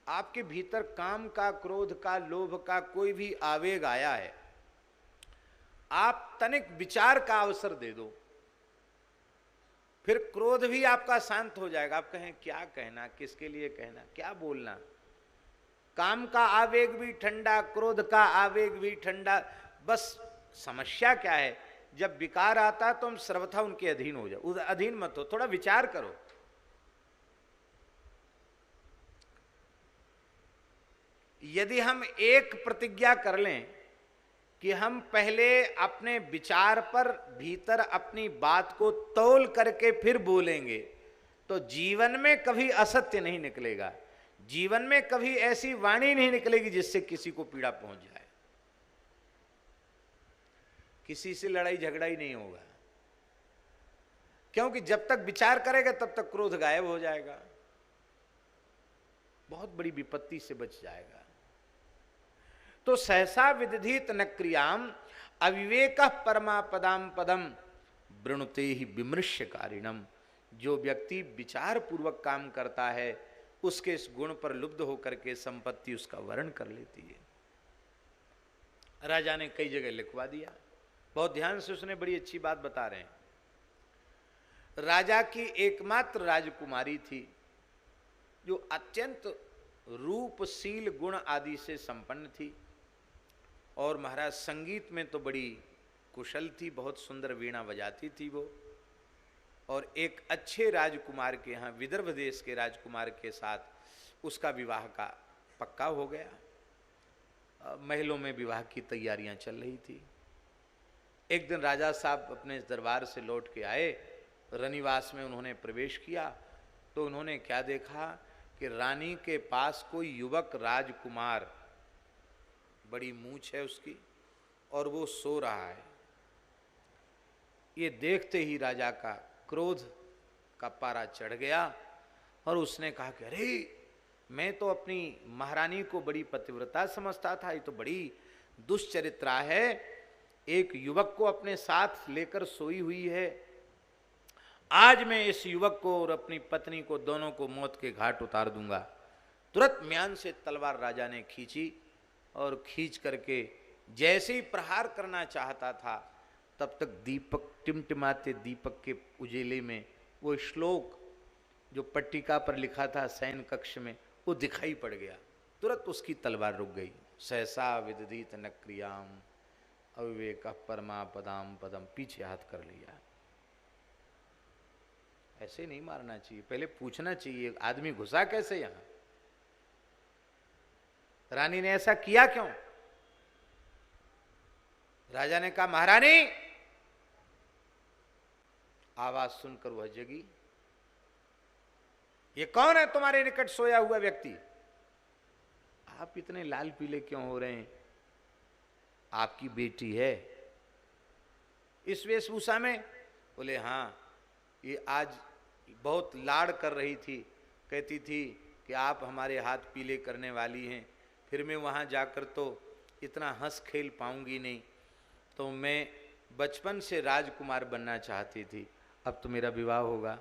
आपके भीतर काम का, क्रोध का, लोभ का कोई भी आवेग आया है, आप तनिक विचार का अवसर दे दो, फिर क्रोध भी आपका शांत हो जाएगा। आप कहें क्या कहना, किसके लिए कहना, क्या बोलना। काम का आवेग भी ठंडा, क्रोध का आवेग भी ठंडा। बस समस्या क्या है, जब विकार आता तो हम सर्वथा उनके अधीन हो जाओ। अधीन मत हो, थोड़ा विचार करो। यदि हम एक प्रतिज्ञा कर लें कि हम पहले अपने विचार पर भीतर अपनी बात को तौल करके फिर बोलेंगे, तो जीवन में कभी असत्य नहीं निकलेगा, जीवन में कभी ऐसी वाणी नहीं निकलेगी जिससे किसी को पीड़ा पहुंच जाए, किसी से लड़ाई झगड़ा ही नहीं होगा। क्योंकि जब तक विचार करेगा तब तक क्रोध गायब हो जाएगा, बहुत बड़ी विपत्ति से बच जाएगा। तो सहसा विदधित न क्रियाम अविवेक परमापदाम पदम वृणुते ही विमृश्यकारिणम। जो व्यक्ति विचार पूर्वक काम करता है, उसके इस गुण पर लुब्ध होकर के संपत्ति उसका वर्ण कर लेती है। राजा ने कई जगह लिखवा दिया, बहुत ध्यान से उसने बड़ी अच्छी बात बता रहे हैं। राजा की एकमात्र राजकुमारी थी, जो अत्यंत रूपशील गुण आदि से संपन्न थी, और महाराज संगीत में तो बड़ी कुशल थी, बहुत सुंदर वीणा बजाती थी वो। और एक अच्छे राजकुमार के यहाँ, विदर्भ देश के राजकुमार के साथ उसका विवाह का पक्का हो गया। महलों में विवाह की तैयारियां चल रही थी। एक दिन राजा साहब अपने दरबार से लौट के आए, रनिवास में उन्होंने प्रवेश किया, तो उन्होंने क्या देखा कि रानी के पास कोई युवक राजकुमार, बड़ी मूंछ है उसकी, और वो सो रहा है। ये देखते ही राजा का क्रोध का पारा चढ़ गया, और उसने कहा कि अरे, मैं तो अपनी महारानी को बड़ी पतिव्रता समझता था, ये तो बड़ी दुष्चरित्रा है, एक युवक को अपने साथ लेकर सोई हुई है। आज मैं इस युवक को और अपनी पत्नी को, दोनों को मौत के घाट उतार दूंगा। तुरंत म्यान से तलवार राजा ने खींची, और खींच करके जैसे ही प्रहार करना चाहता था, तब तक दीपक, टिमटिमाते दीपक के उजेले में वो श्लोक जो पट्टिका पर लिखा था शयन कक्ष में, वो दिखाई पड़ गया। तुरंत उसकी तलवार रुक गई। सहसा विदधित न क्रियाम अविवेक परमापदाम पदम, पीछे हाथ कर लिया। ऐसे नहीं मारना चाहिए, पहले पूछना चाहिए आदमी घुसा कैसे यहां, रानी ने ऐसा किया क्यों। राजा ने कहा, महारानी। आवाज सुनकर वह जगी। ये कौन है तुम्हारे निकट सोया हुआ व्यक्ति, आप इतने लाल पीले क्यों हो रहे हैं। आपकी बेटी है, इस वेशभूषा में बोले हाँ, ये आज बहुत लाड़ कर रही थी, कहती थी कि आप हमारे हाथ पीले करने वाली हैं, फिर मैं वहाँ जाकर तो इतना हंस खेल पाऊंगी नहीं, तो मैं बचपन से राजकुमार बनना चाहती थी, अब तो मेरा विवाह होगा,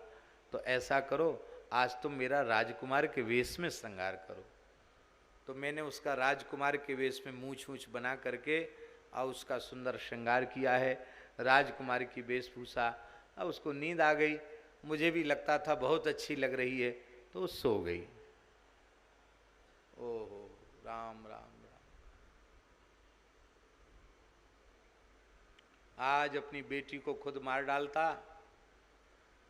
तो ऐसा करो आज तुम मेरा राजकुमार के वेश में श्रृंगार करो। तो मैंने उसका राजकुमार के वेश में मूछ मूछ बना करके और उसका सुंदर श्रृंगार किया है, राजकुमार की वेशभूषा। अब उसको नींद आ गई, मुझे भी लगता था बहुत अच्छी लग रही है, तो सो गई। ओहो राम राम राम। आज अपनी बेटी को खुद मार डालता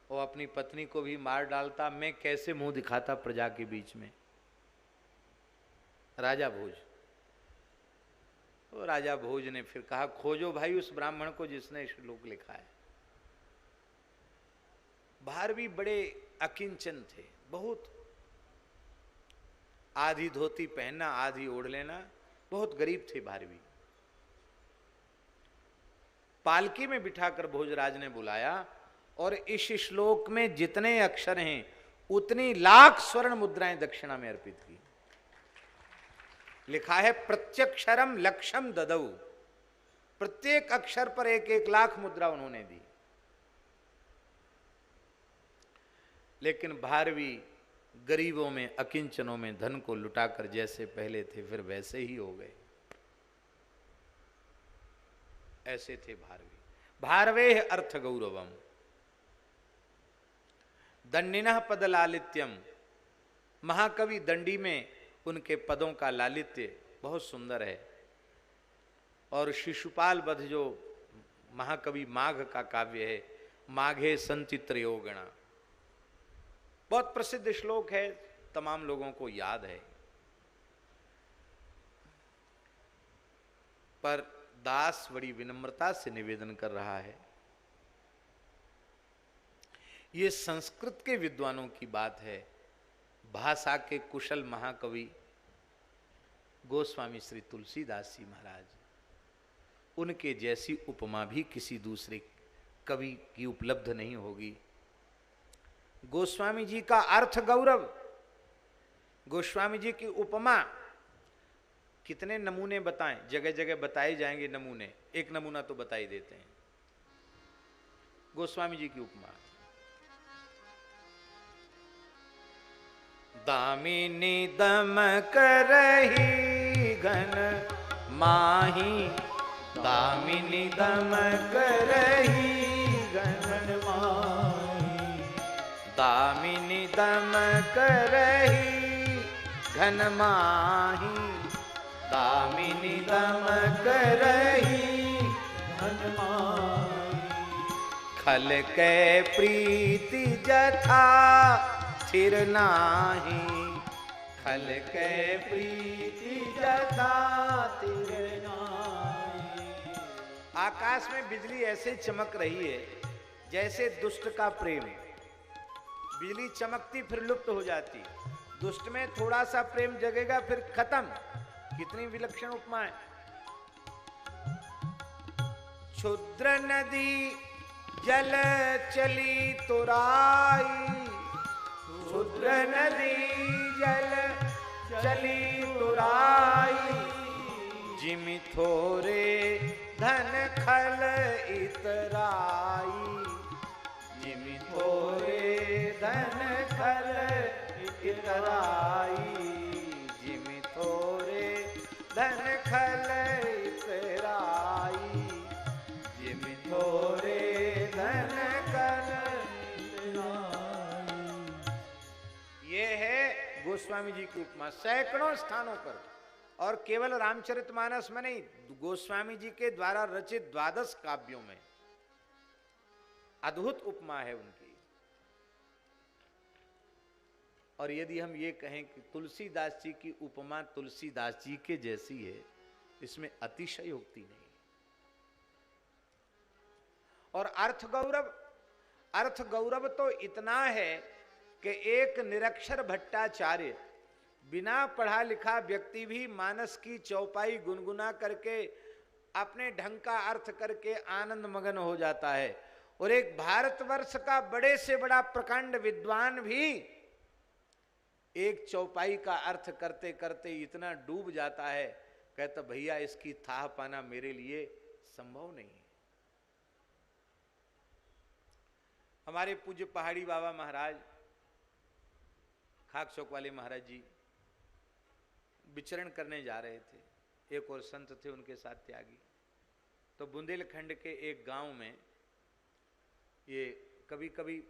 और अपनी पत्नी को भी मार डालता, मैं कैसे मुंह दिखाता प्रजा के बीच में। राजा भोज, तो राजा भोज ने फिर कहा खोजो भाई उस ब्राह्मण को जिसने श्लोक लिखा है। भारवी बड़े अकिंचन थे, बहुत, आधी धोती पहनना आधी ओढ़ लेना, बहुत गरीब थे भारवी। पालकी में बिठाकर भोजराज ने बुलाया और इस श्लोक में जितने अक्षर हैं उतनी लाख स्वर्ण मुद्राएं दक्षिणा में अर्पित की। लिखा है प्रत्यक्षरम लक्षम ददौ, प्रत्येक अक्षर पर 1-1 लाख मुद्रा उन्होंने दी। लेकिन भारवी गरीबों में अकिंचनों में धन को लुटाकर जैसे पहले थे फिर वैसे ही हो गए। ऐसे थे भारवी। भारवे अर्थ गौरवम दंडिनः पद लालित्यम, महाकवि दंडी में उनके पदों का लालित्य बहुत सुंदर है। और शिशुपाल वध जो महाकवि माघ का काव्य है, माघे संति त्रयोगणा, बहुत प्रसिद्ध श्लोक है, तमाम लोगों को याद है। पर दास बड़ी विनम्रता से निवेदन कर रहा है, ये संस्कृत के विद्वानों की बात है, भाषा के कुशल महाकवि गोस्वामी श्री तुलसीदास जी महाराज, उनके जैसी उपमा भी किसी दूसरे कवि की उपलब्ध नहीं होगी। गोस्वामी जी का अर्थ गौरव, गोस्वामी जी की उपमा, कितने नमूने बताएं, जगह जगह बताए जाएंगे नमूने, एक नमूना तो बता ही देते हैं। गोस्वामी जी की उपमा, दामिनी दमक रही घन माही, दामिनी दमक रही घन माही, दामिनी दमक रही घन माही, दामिनी दमक रही घन माही, खल के प्रीति जथा स्थिर नाही, खल के प्रीति जथा स्थिर नाही। आकाश में बिजली ऐसे चमक रही है जैसे दुष्ट का प्रेम, बिजली चमकती फिर लुप्त हो जाती, दुष्ट में थोड़ा सा प्रेम जगेगा फिर खत्म। कितनी विलक्षण उपमा है। क्षुद्र नदी जल चली तुराई, क्षुद्र नदी जल चली तुराई, जिमि थोरे धन खल इतराई, जिमि थोरे धन खल इतराई, जिमि थोरे धन खल इतराई, जिमि थोरे धन खल इतराई। ये है गोस्वामी जी की उपमा सैकड़ों स्थानों पर, और केवल रामचरितमानस में नहीं, गोस्वामी जी के द्वारा रचित 12 काव्यों में अद्भुत उपमा है उनकी। और यदि हम ये कहें कि तुलसीदास जी की उपमा तुलसीदास जी के जैसी है, इसमें अतिशयोक्ति नहीं। और अर्थ गौरव, अर्थ गौरव तो इतना है कि एक निरक्षर भट्टाचार्य, बिना पढ़ा लिखा व्यक्ति भी मानस की चौपाई गुनगुना करके अपने ढंग का अर्थ करके आनंद मगन हो जाता है। और एक भारतवर्ष का बड़े से बड़ा प्रकांड विद्वान भी एक चौपाई का अर्थ करते करते इतना डूब जाता है, कहता भैया इसकी थाह पाना मेरे लिए संभव नहीं है। हमारे पूज्य पहाड़ी बाबा महाराज, खाक चौक वाले महाराज जी विचरण करने जा रहे थे, एक और संत थे उनके साथ त्यागी। तो बुंदेलखंड के एक गांव में ये कभी कभी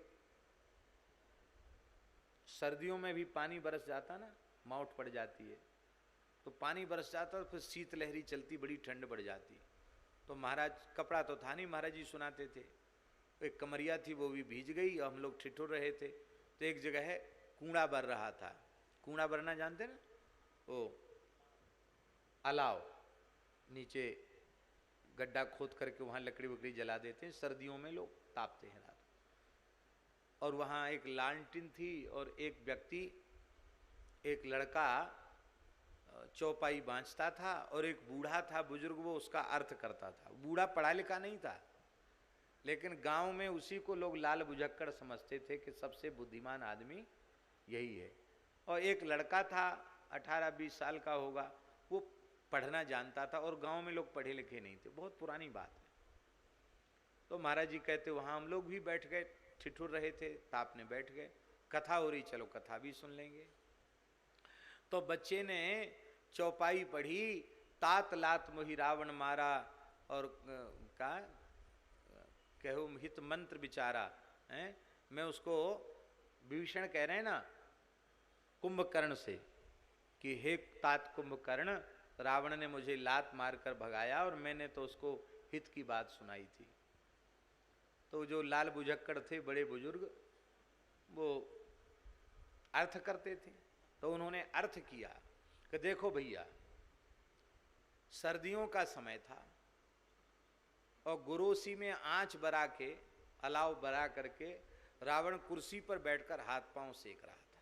सर्दियों में भी पानी बरस जाता ना, माउट पड़ जाती है, तो पानी बरस जाता और फिर शीत लहरी चलती, बड़ी ठंड बढ़ जाती। तो महाराज, कपड़ा तो था नहीं, महाराज जी सुनाते थे, एक कमरिया थी वो भी भीज गई और हम लोग ठिठुर रहे थे। तो एक जगह है कूड़ा बर रहा था, कूड़ा बरना जानते ना, वो अलाव नीचे गड्ढा खोद करके वहाँ लकड़ी वकड़ी जला देते हैं, सर्दियों में लोग तापते हैं रात। और वहाँ एक लालटिन थी और एक व्यक्ति, एक लड़का चौपाई बाँचता था और एक बूढ़ा था बुजुर्ग, वो उसका अर्थ करता था। बूढ़ा पढ़ा लिखा नहीं था, लेकिन गांव में उसी को लोग लाल बुझक्कड़ समझते थे कि सबसे बुद्धिमान आदमी यही है। और एक लड़का था 18-20 साल का होगा, वो पढ़ना जानता था और गांव में लोग पढ़े लिखे नहीं थे, बहुत पुरानी बात है। तो महाराज जी कहते वहाँ हम लोग भी बैठ गए, ठिठुर रहे थे, तापने बैठ गए, कथा हो रही, चलो कथा भी सुन लेंगे। तो बच्चे ने चौपाई पढ़ी, तात लात मोहि रावण मारा, और का कहो हित मंत्र विचारा है। मैं उसको, विभीषण कह रहे हैं ना कुंभकर्ण से कि हे तात कुंभकर्ण, रावण ने मुझे लात मारकर भगाया और मैंने तो उसको हित की बात सुनाई थी। तो जो लाल बुझक्कड़ थे बड़े बुजुर्ग, वो अर्थ करते थे। तो उन्होंने अर्थ किया कि देखो भैया, सर्दियों का समय था और गुरोसी में आंच बरा के, अलाव बरा करके रावण कुर्सी पर बैठकर हाथ पांव सेक रहा था।